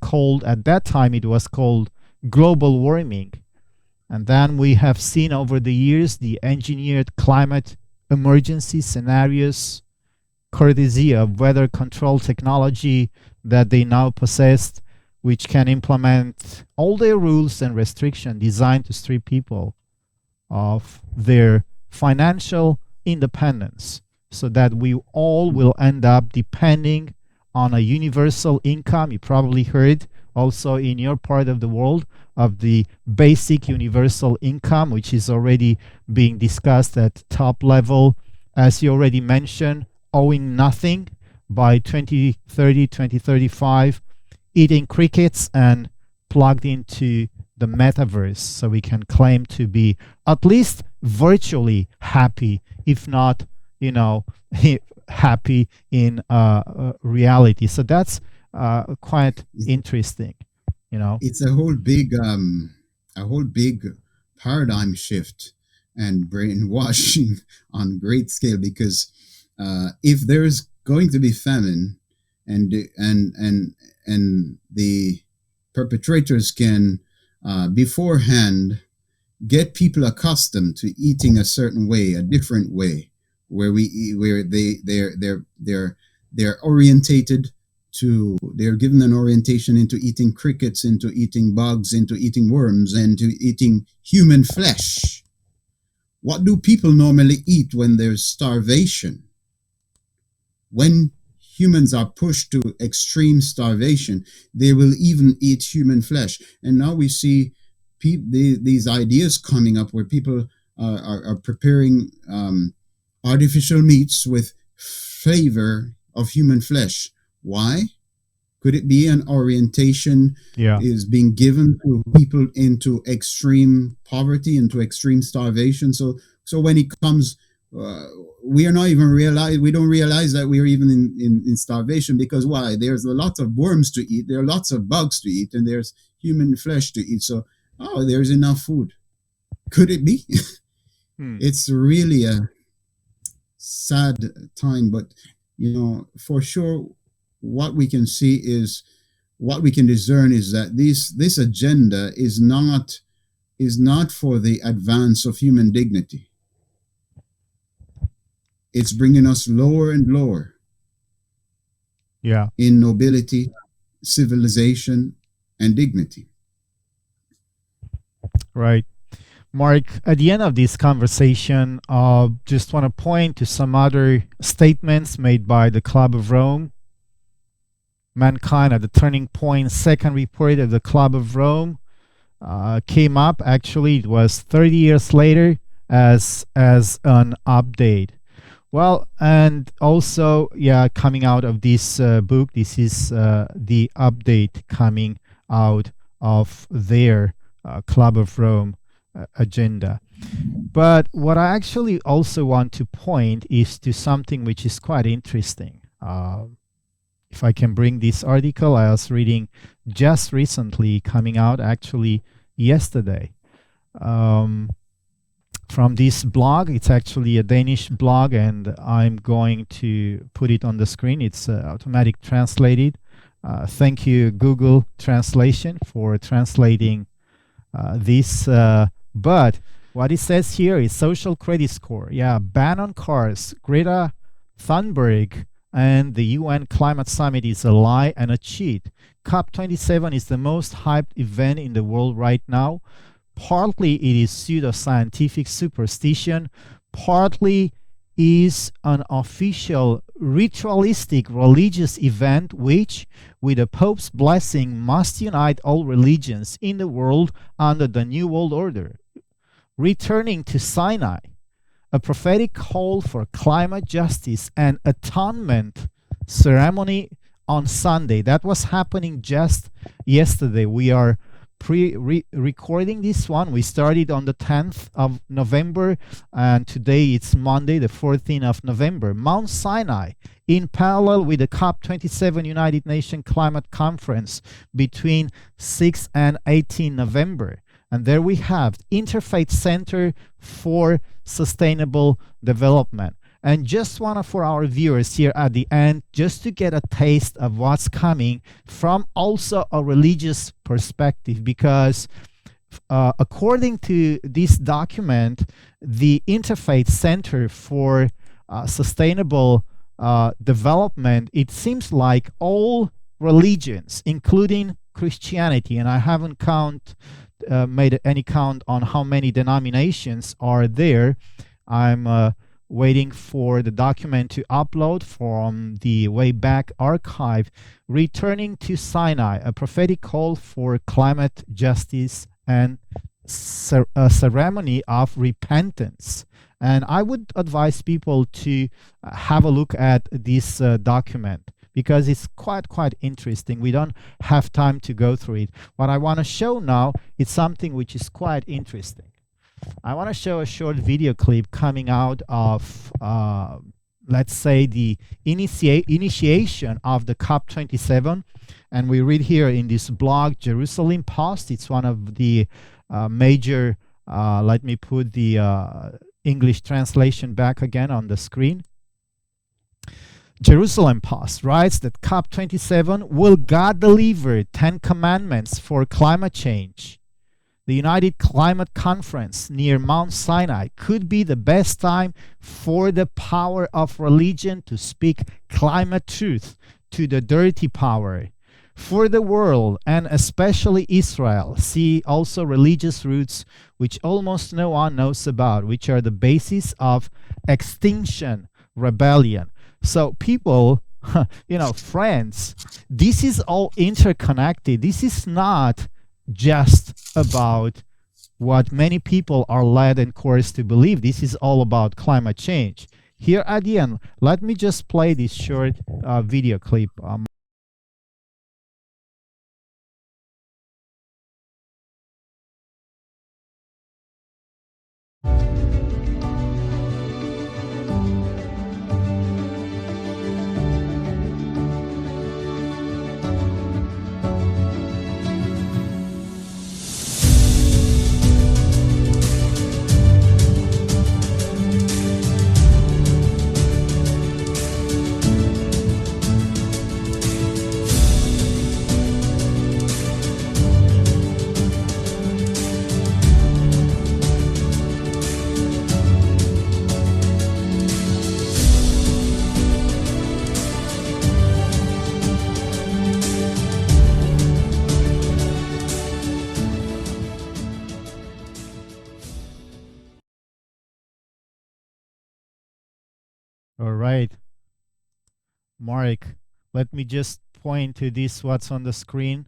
[SPEAKER 1] called global warming. And then we have seen over the years the engineered climate emergency scenarios, courtesy of weather control technology that they now possessed, which can implement all their rules and restrictions designed to strip people of their financial independence, so that we all will end up depending on a universal income. You probably heard also in your part of the world of the basic universal income, which is already being discussed at top level. As you already mentioned, owing nothing by 2030, 2035, eating crickets and plugged into the metaverse, so we can claim to be at least virtually happy, if not, happy in reality. So that's quite interesting.
[SPEAKER 2] It's a whole big paradigm shift and brainwashing on great scale, because if there's going to be famine and the perpetrators can beforehand get people accustomed to eating a certain way, a different way, where they're orientated to, they're given an orientation into eating crickets, into eating bugs, into eating worms, and to eating human flesh. What do people normally eat when there's starvation? When humans are pushed to extreme starvation, they will even eat human flesh. And now we see these ideas coming up where people are preparing artificial meats with flavor of human flesh. Why? Could it be an orientation is being given to people into extreme poverty, into extreme starvation? So when it comes, we don't realize that we are even in starvation, because why? There's a lot of worms to eat, there are lots of bugs to eat, and there's human flesh to eat. So, there's enough food. Could it be? It's really a sad time, but for sure, what we can see is, what we can discern is that this agenda is not for the advance of human dignity. It's bringing us lower and lower in nobility, civilization, and dignity.
[SPEAKER 1] Right. Mark, at the end of this conversation, just want to point to some other statements made by the Club of Rome. mankind at the turning point. Second report of the Club of Rome came up. Actually, it was 30 years later as an update. Well, and also, yeah, coming out of this book, this is the update coming out of their Club of Rome agenda. But what I actually also want to point is to something which is quite interesting. If I can bring this article, I was reading just recently, coming out actually yesterday. From this blog. It's actually a Danish blog, and I'm going to put it on the screen. It's automatic translated. Thank you, Google Translation, for translating this. But what it says here is social credit score. Yeah, ban on cars. Greta Thunberg and the UN Climate Summit is a lie and a cheat. COP27 is the most hyped event in the world right now. Partly it is pseudoscientific superstition, partly is an official ritualistic religious event which, with the Pope's blessing, must unite all religions in the world under the New World Order. Returning to Sinai, a prophetic call for climate justice and atonement ceremony on Sunday. That was happening just yesterday. We are recording this one. We started on the 10th of November, and today it's Monday, the 14th of November. Mount Sinai, in parallel with the COP27 United Nations Climate Conference between 6 and 18 November. And there we have Interfaith Center for Sustainable Development. And just one for our viewers here at the end, just to get a taste of what's coming from also a religious perspective, because according to this document, the Interfaith Center for Sustainable Development, it seems like all religions, including Christianity, and I haven't made any count on how many denominations are there. I'm waiting for the document to upload from the Wayback Archive. Returning to Sinai, a prophetic call for climate justice and a ceremony of repentance. And I would advise people to have a look at this document, because it's quite interesting. We don't have time to go through it. What I want to show now is something which is quite interesting. I want to show a short video clip coming out of, let's say, the initiation of the COP27. And we read here in this blog, Jerusalem Post. It's one of the major, let me put the English translation back again on the screen. Jerusalem Post writes that COP27, will God deliver 10 commandments for climate change? The United Climate Conference near Mount Sinai could be the best time for the power of religion to speak climate truth to the dirty power. For the world, and especially Israel, see also religious roots which almost no one knows about, which are the basis of extinction rebellion. So people, friends, this is all interconnected. This is not just about what many people are led and coerced to believe. This is all about climate change. Here at the end, let me just play this short video clip. All right, Mark, let me just point to this, what's on the screen.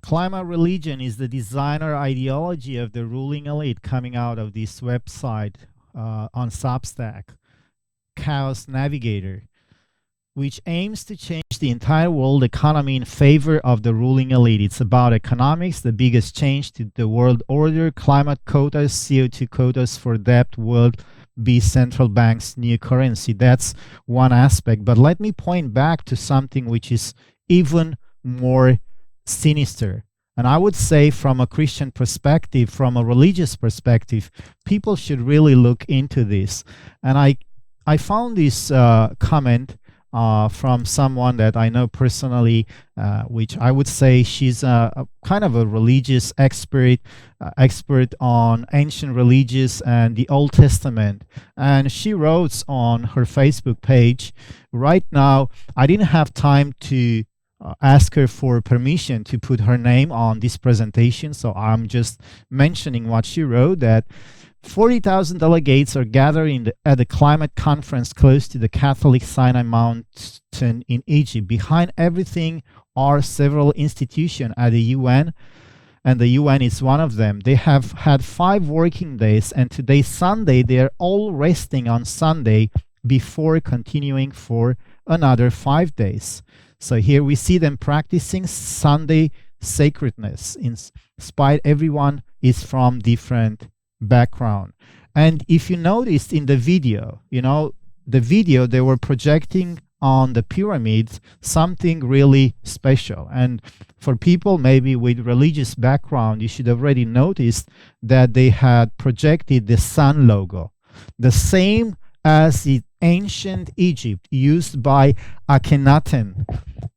[SPEAKER 1] Climate religion is the designer ideology of the ruling elite coming out of this website on Substack, Chaos Navigator, which aims to change the entire world economy in favor of the ruling elite. It's about economics, the biggest change to the world order, climate quotas, CO2 quotas for debt will be central bank's new currency. That's one aspect. But let me point back to something which is even more sinister. And I would say from a Christian perspective, from a religious perspective, people should really look into this. And I found this comment from someone that I know personally, which I would say she's a kind of a religious expert on ancient religions and the Old Testament. And she wrote on her Facebook page, right now, I didn't have time to ask her for permission to put her name on this presentation, so I'm just mentioning what she wrote, that 40,000 delegates are gathered at the climate conference close to the Catholic Sinai Mountain in Egypt. Behind everything are several institutions at the UN, and the UN is one of them. They have had 5 working days, and today, Sunday, they are all resting on Sunday before continuing for another 5 days. So here we see them practicing Sunday sacredness, in spite everyone is from different background. And if you noticed in the video, they were projecting on the pyramids something really special. And for people maybe with religious background, you should have already noticed that they had projected the sun logo, the same as the ancient Egypt used by Akhenaten.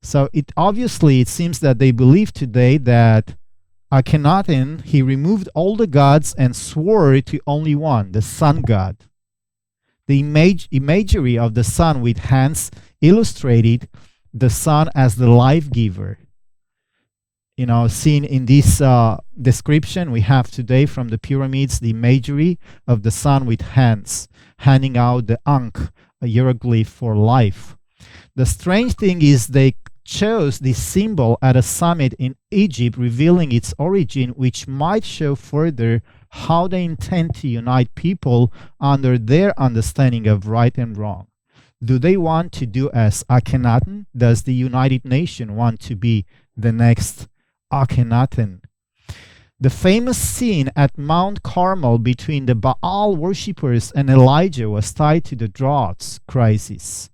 [SPEAKER 1] So it seems that they believe today that Akhenaten, he removed all the gods and swore to only one, the sun god. The imagery of the sun with hands illustrated the sun as the life giver. Seen in this description we have today from the pyramids, the imagery of the sun with hands, handing out the Ankh, a hieroglyph for life. The strange thing is they chose this symbol at a summit in Egypt, revealing its origin, which might show further how they intend to unite people under their understanding of right and wrong. Do they want to do as Akhenaten? Does the United Nations want to be the next Akhenaten? The famous scene at Mount Carmel between the Baal worshippers and Elijah was tied to the drought crisis.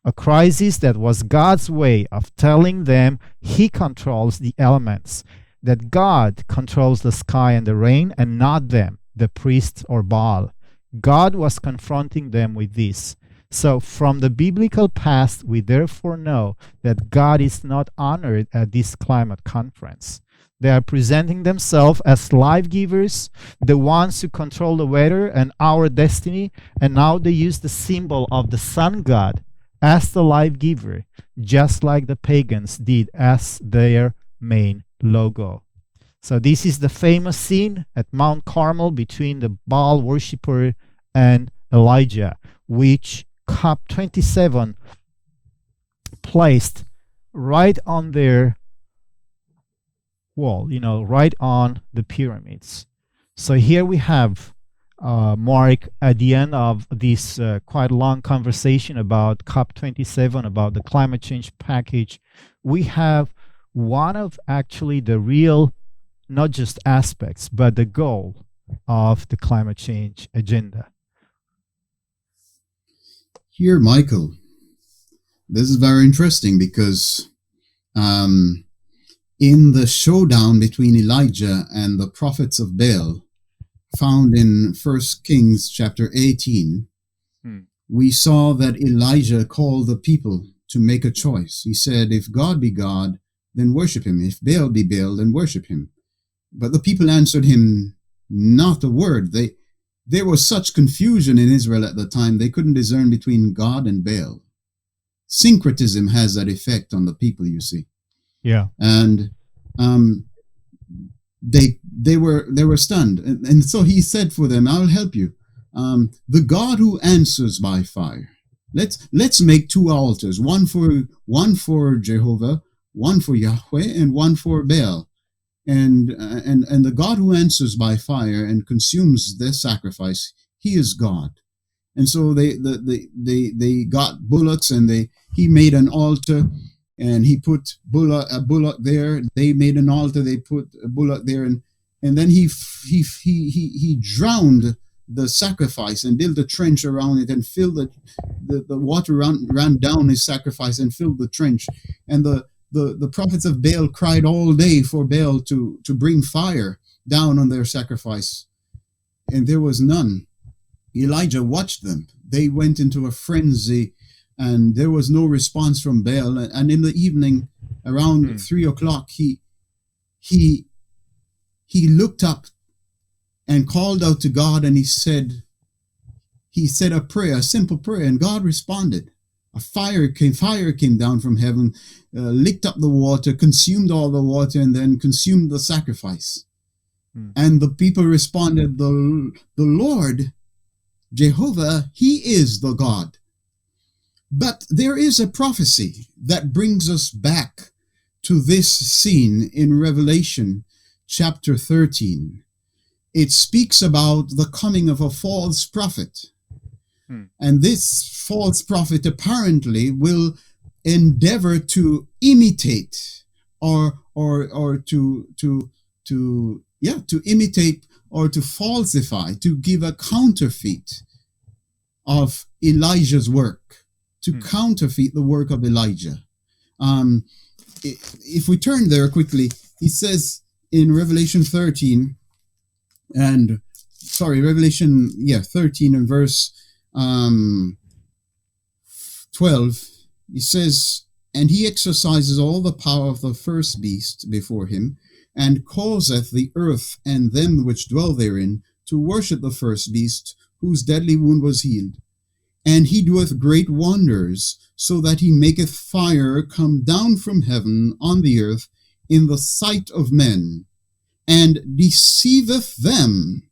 [SPEAKER 1] A crisis that was God's way of telling them He controls the elements, that God controls the sky and the rain and not them, the priest or Baal. God was confronting them with this. So from the biblical past, we therefore know that God is not honored at this climate conference. They are presenting themselves as life givers, the ones who control the weather and our destiny, and now they use the symbol of the sun god as the life giver, just like the pagans did as their main logo. So this is the famous scene at Mount Carmel between the Baal worshipper and Elijah, which COP27 placed right on their wall, right on the pyramids. So here we have Mark, at the end of this quite long conversation about COP27, about the climate change package, we have one of actually the real, not just aspects, but the goal of the climate change agenda.
[SPEAKER 2] Here, Michael, this is very interesting because in the showdown between Elijah and the prophets of Baal, found in 1 Kings chapter 18, we saw that Elijah called the people to make a choice. He said, if God be God, then worship him. If Baal be Baal, then worship him. But the people answered him not a word. There was such confusion in Israel at the time, they couldn't discern between God and Baal. Syncretism has that effect on the people, you see.
[SPEAKER 1] Yeah.
[SPEAKER 2] And they were stunned, and so he said for them, I will help you. The God who answers by fire, Let's make two altars, one for Jehovah, one for Yahweh, and one for Baal. And the God who answers by fire and consumes their sacrifice, he is God. And so they got bullocks, and he made an altar, and he put a bullock there. They made an altar, they put a bullock there, and then he drowned the sacrifice and built a trench around it and filled the water ran down his sacrifice and filled the trench. And the prophets of Baal cried all day for Baal to bring fire down on their sacrifice, and there was none. Elijah watched them. They went into a frenzy, and there was no response from Baal. And in the evening, around 3 o'clock, he looked up and called out to God, and he said a prayer, a simple prayer, and God responded. Fire came down from heaven, licked up the water, consumed all the water, and then consumed the sacrifice. And the people responded, the Lord, Jehovah, he is the God. But there is a prophecy that brings us back to this scene in Revelation chapter 13. It speaks about the coming of a false prophet. And this false prophet apparently will endeavor to imitate or to imitate or to falsify, to give a counterfeit of Elijah's work, to counterfeit the work of Elijah. If we turn there quickly, he says in Revelation 13 and 13 and verse 12, he says, and he exercises all the power of the first beast before him, and causeth the earth and them which dwell therein to worship the first beast, whose deadly wound was healed. And he doeth great wonders, so that he maketh fire come down from heaven on the earth in the sight of men, and deceiveth them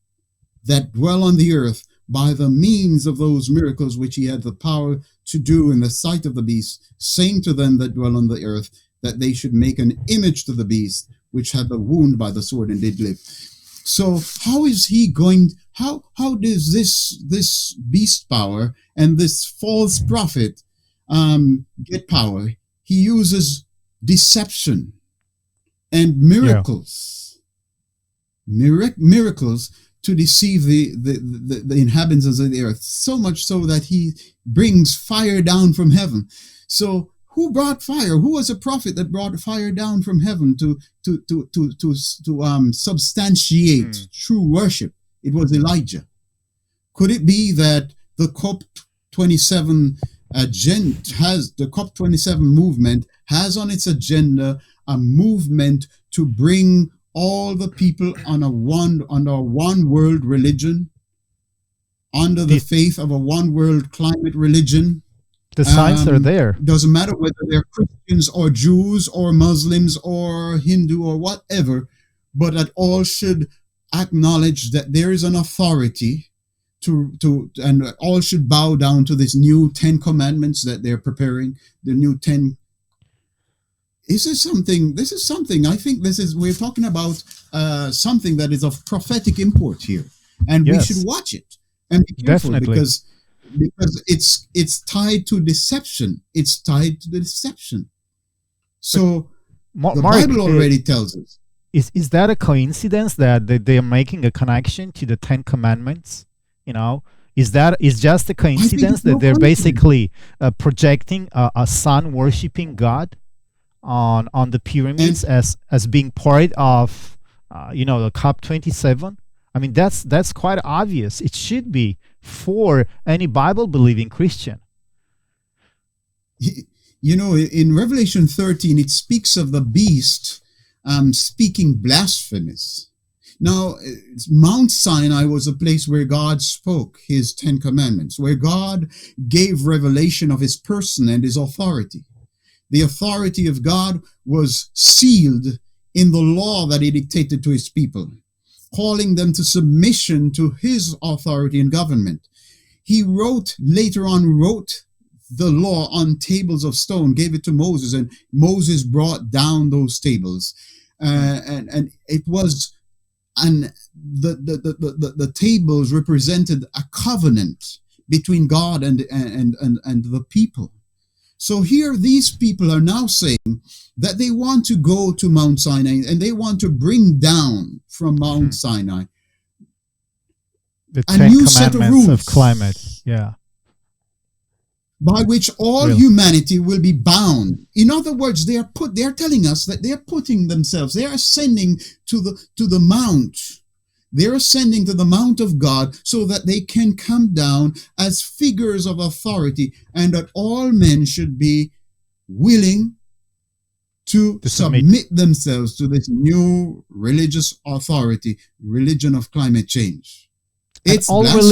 [SPEAKER 2] that dwell on the earth by the means of those miracles which he had the power to do in the sight of the beast, saying to them that dwell on the earth that they should make an image to the beast which had the wound by the sword and did live. So how is he going, how does this beast power and this false prophet get power? He uses deception and miracles. Miracles to deceive the inhabitants of the earth, so much so that he brings fire down from heaven. So who brought fire? Who was a prophet that brought fire down from heaven to substantiate true worship? It was Elijah. Could it be that the COP27 the COP27 movement has on its agenda a movement to bring all the people under one world religion, under the faith of a one world climate religion?
[SPEAKER 1] The signs are there.
[SPEAKER 2] Doesn't matter whether they're Christians or Jews or Muslims or Hindu or whatever, but that all should acknowledge that there is an authority and all should bow down to this new 10 commandments that they're preparing, the new 10. This is something, I think we're talking about something that is of prophetic import here. And we should watch it and be careful.
[SPEAKER 1] Definitely.
[SPEAKER 2] Because it's tied to deception. It's tied to the deception. So the Bible already tells us.
[SPEAKER 1] Is that a coincidence that they are making a connection to the 10 Commandments? You know, is just a coincidence that they're basically projecting a sun worshiping God on the pyramids as being part of the COP27? I mean, that's quite obvious. It should be for any Bible believing Christian.
[SPEAKER 2] In Revelation 13, it speaks of the beast speaking blasphemous. Now, Mount Sinai was a place where God spoke his 10 commandments, where God gave revelation of his person and his authority. The authority of God was sealed in the law that he dictated to his people, calling them to submission to his authority and government. He later on wrote the law on tables of stone, gave it to Moses, and Moses brought down those tables. And it was, and the tables represented a covenant between God and the people. So here these people are now saying that they want to go to Mount Sinai and they want to bring down from Mount Sinai
[SPEAKER 1] The
[SPEAKER 2] a
[SPEAKER 1] Ten
[SPEAKER 2] new set of
[SPEAKER 1] Commandments
[SPEAKER 2] rules
[SPEAKER 1] of climate. Yeah.
[SPEAKER 2] by which all
[SPEAKER 1] Really?
[SPEAKER 2] humanity will be bound. In other words, they are telling us that they are putting themselves, they are ascending to the mount. They're ascending to the mount of God so that they can come down as figures of authority, and that all men should be willing to submit themselves to this new religious authority, religion of climate change. It's
[SPEAKER 1] all
[SPEAKER 2] blasphemy.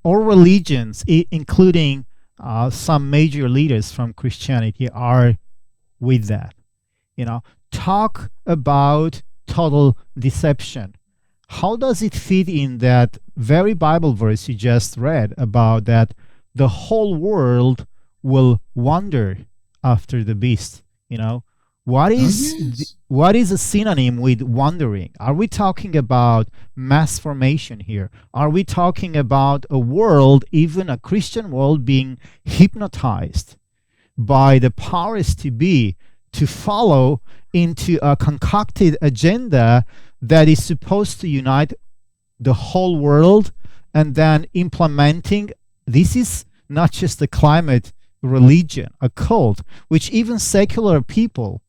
[SPEAKER 1] religions, including some major leaders from Christianity, are with that. Talk about total deception. How does it fit in that very Bible verse you just read about that the whole world will wander after the beast? What is what is a synonym with wandering? Are we talking about mass formation here? Are we talking about a world, even a Christian world, being hypnotized by the powers to be to follow into a concocted agenda that is supposed to unite the whole world, and then implementing? This is not just a climate religion, a cult, which even secular people,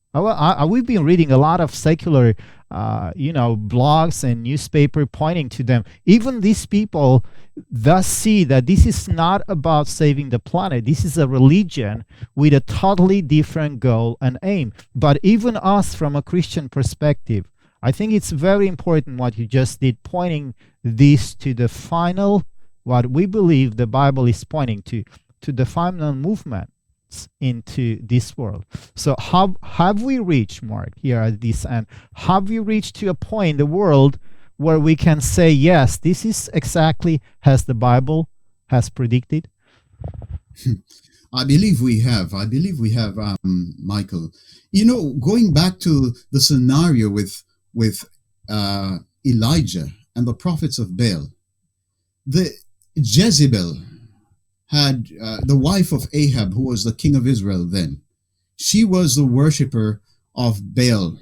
[SPEAKER 1] we've been reading a lot of secular blogs and newspaper pointing to them. Even these people thus see that this is not about saving the planet. This is a religion with a totally different goal and aim. But even us, from a Christian perspective, I think it's very important what you just did, pointing this to the final, what we believe the Bible is pointing to the final movement into this world. So have we reached, Mark, here at this end? Have we reached to a point in the world where we can say, yes, this is exactly as the Bible has predicted?
[SPEAKER 2] I believe we have, Michael. Going back to the scenario with Elijah and the prophets of Baal, the Jezebel had the wife of Ahab, who was the king of Israel then. She was the worshiper of Baal.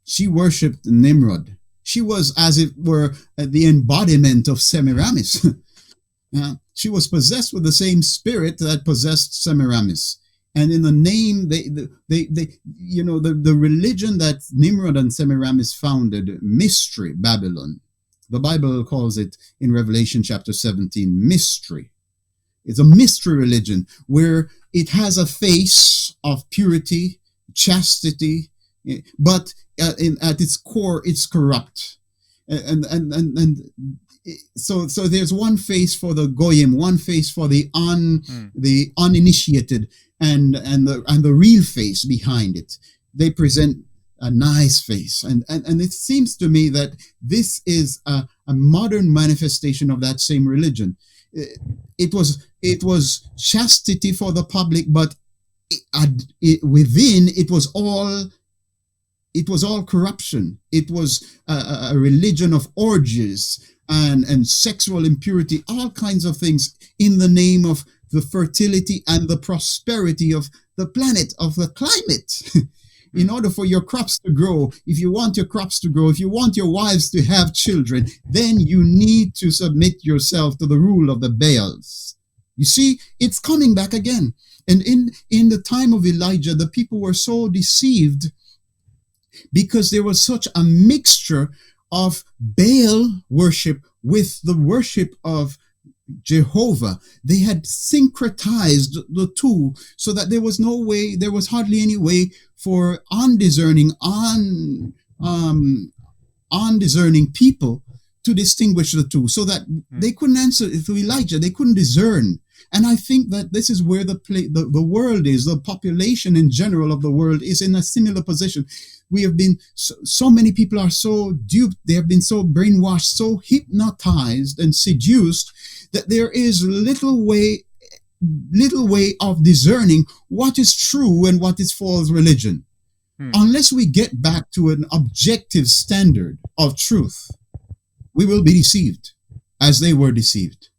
[SPEAKER 2] She worshipped Nimrod. She was, as it were, the embodiment of Semiramis. She was possessed with the same spirit that possessed Semiramis. And in the name, the religion that Nimrod and Semiramis founded, Mystery Babylon. The Bible calls it in Revelation chapter 17, mystery. It's a mystery religion where it has a face of purity, chastity, but at its core, it's corrupt. So there's one face for the goyim, one face for the uninitiated, and the real face behind it. They present a nice face, and it seems to me that this is a modern manifestation of that same religion. It was chastity for the public, but within it was all corruption. It was a religion of orgies and sexual impurity, all kinds of things in the name of the fertility and the prosperity of the planet, of the climate. In order for your crops to grow, if you want your crops to grow, if you want your wives to have children, then you need to submit yourself to the rule of the Baals. You see, it's coming back again. And in the time of Elijah, the people were so deceived because there was such a mixture of Baal worship with the worship of Jehovah. They had syncretized the two so that there was hardly any way for undiscerning people to distinguish the two, so that they couldn't answer to Elijah. They couldn't discern. And I think that this is where the world is. The population in general of the world is in a similar position. We have been, so many people are so duped. They have been so brainwashed, so hypnotized and seduced that there is little way little way of discerning what is true and what is false religion. Unless we get back to an objective standard of truth, we will be deceived as they were deceived.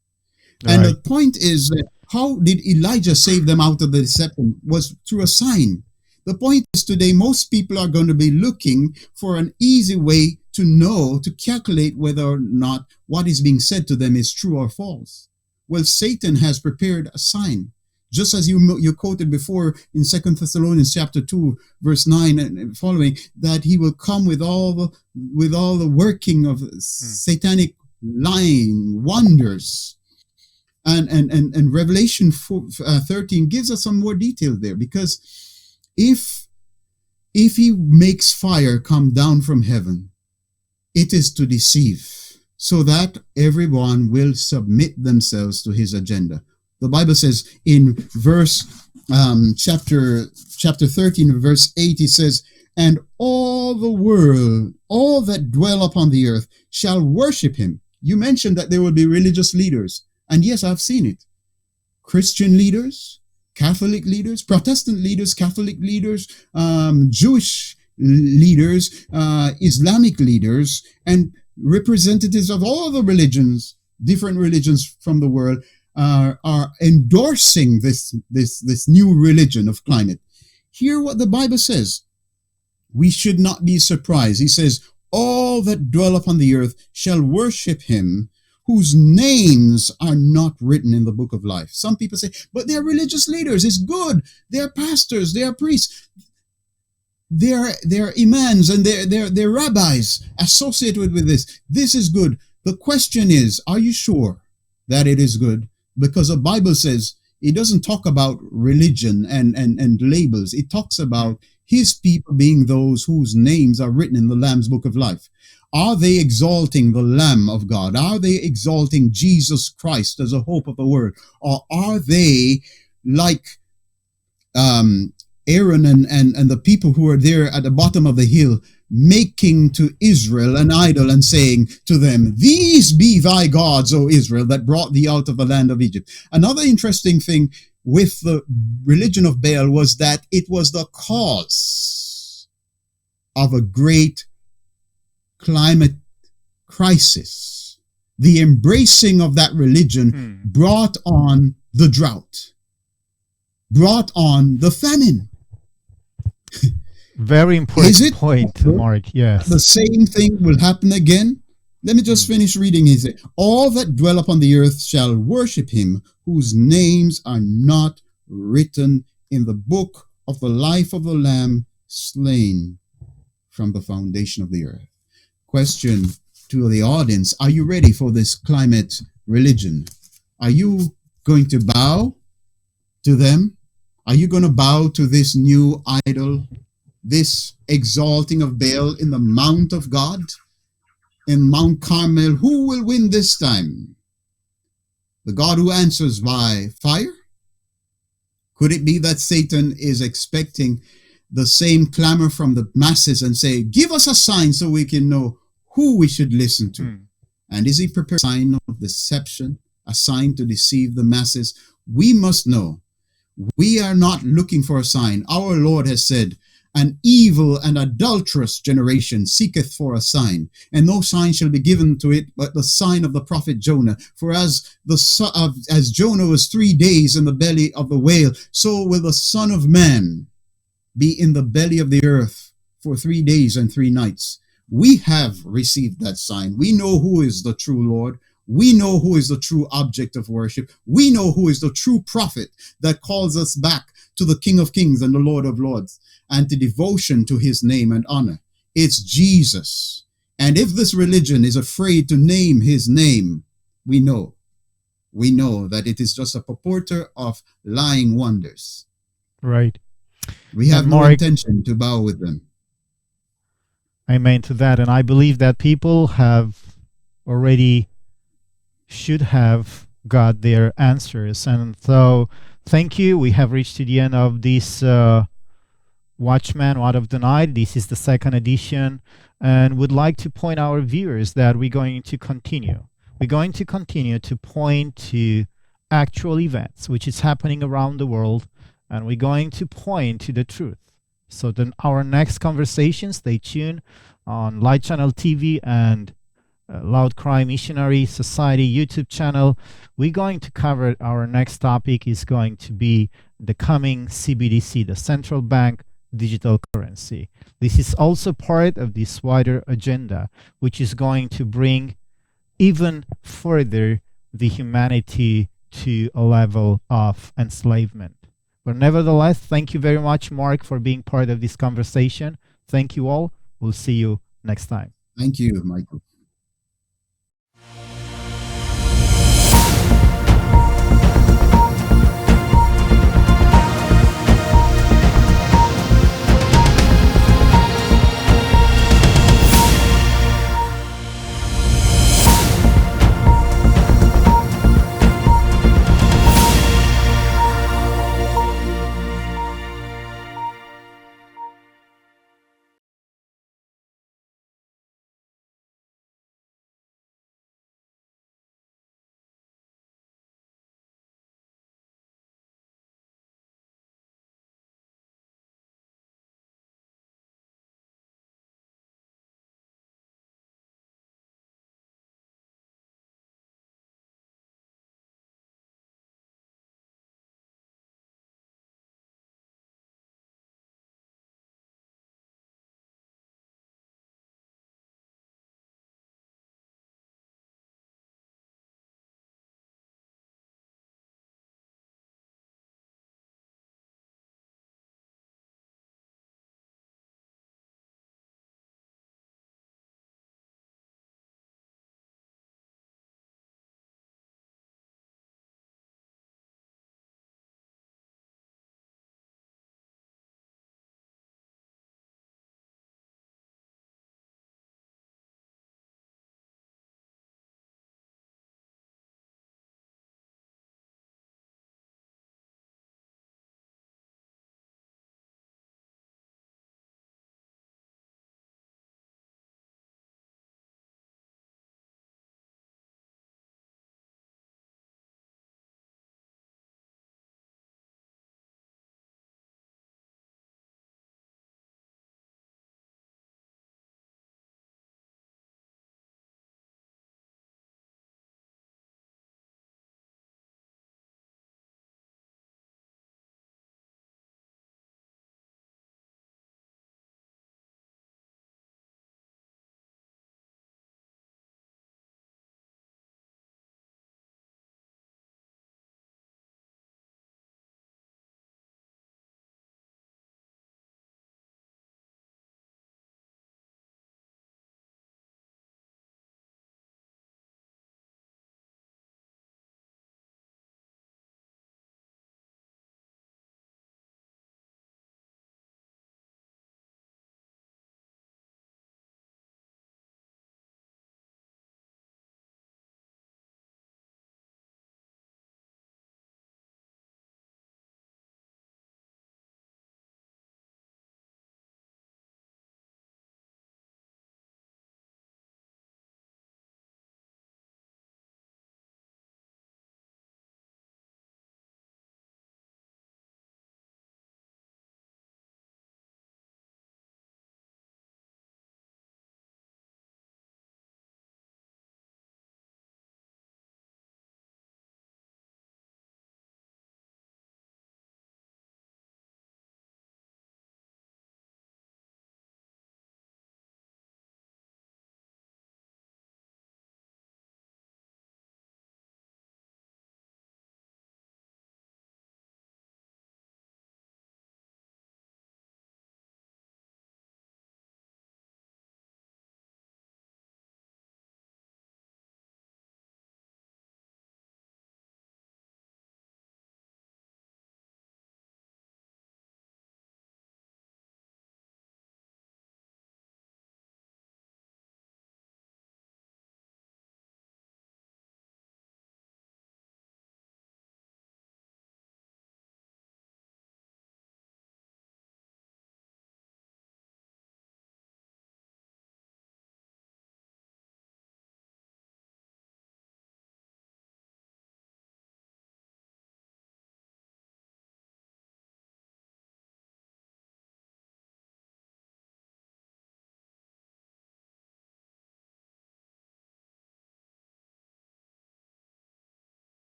[SPEAKER 2] And the point is that how did Elijah save them out of the deception? Was through a sign. The point is today most people are going to be looking for an easy way to know, to calculate whether or not what is being said to them is true or false. Well, Satan has prepared a sign. Just as you quoted before in 2 Thessalonians chapter 2, verse 9 and following, that he will come with all the working of satanic lying wonders. And Revelation 13 gives us some more detail there, because if he makes fire come down from heaven, it is to deceive, so that everyone will submit themselves to his agenda. The Bible says in chapter 13, verse 8, he says, and all the world, all that dwell upon the earth shall worship him. You mentioned that there will be religious leaders. And yes, I've seen it. Christian leaders, Catholic leaders, Protestant leaders, Catholic leaders, Jewish leaders, Islamic leaders, and representatives of all the religions, different religions from the world, are endorsing this new religion of climate. Hear what the Bible says. We should not be surprised. He says, all that dwell upon the earth shall worship him, whose names are not written in the book of life. Some people say, but they're religious leaders. It's good. They're pastors. They're priests. They're imams and they're rabbis associated with this. This is good. The question is, are you sure that it is good? Because the Bible says it doesn't talk about religion and labels. It talks about his people being those whose names are written in the Lamb's book of life. Are they exalting the Lamb of God? Are they exalting Jesus Christ as a hope of the world? Or are they like Aaron and the people who are there at the bottom of the hill, making to Israel an idol and saying to them, these be thy gods, O Israel, that brought thee out of the land of Egypt. Another interesting thing with the religion of Baal was that it was the cause of a great climate crisis. The embracing of that religion brought on the drought, brought on the famine.
[SPEAKER 1] Very important point, Mark. Yes.
[SPEAKER 2] The same thing will happen again. Let me just finish reading. He said, all that dwell upon the earth shall worship him, whose names are not written in the book of the life of the Lamb slain from the foundation of the earth. Question to the audience, are you ready for this climate religion? Are you going to bow to them? Are you going to bow to this new idol, this exalting of Baal in the mount of God, in Mount Carmel? Who will win this time? The God who answers by fire? Could it be that Satan is expecting the same clamor from the masses and say, give us a sign so we can know who we should listen to? And is he prepared a sign of deception, a sign to deceive the masses? We must know. We are not looking for a sign. Our Lord has said, an evil and adulterous generation seeketh for a sign, and no sign shall be given to it but the sign of the prophet Jonah. For as Jonah was 3 days in the belly of the whale, so will the Son of Man be in the belly of the earth for 3 days and 3 nights. We have received that sign. We know who is the true Lord. We know who is the true object of worship. We know who is the true prophet that calls us back to the King of Kings and the Lord of Lords and to devotion to his name and honor. It's Jesus. And if this religion is afraid to name his name, we know that it is just a purporter of lying wonders.
[SPEAKER 1] Right.
[SPEAKER 2] We have no intention to bow with them.
[SPEAKER 1] Amen to that. And I believe that people have already should have got their answers. And so thank you. We have reached to the end of this Watchman Word of the Night. This is the second edition, and would like to point our viewers that we're going to continue. We're going to continue to point to actual events which is happening around the world, and we're going to point to the truth. So then our next conversation, stay tuned on Light Channel TV and Loud Cry Missionary Society YouTube channel. We're going to cover, our next topic is going to be the coming CBDC, the central bank digital currency. This is also part of this wider agenda, which is going to bring even further the humanity to a level of enslavement. But nevertheless, thank you very much, Marc, for being part of this conversation. Thank you all. We'll see you next time.
[SPEAKER 2] Thank you, Michael.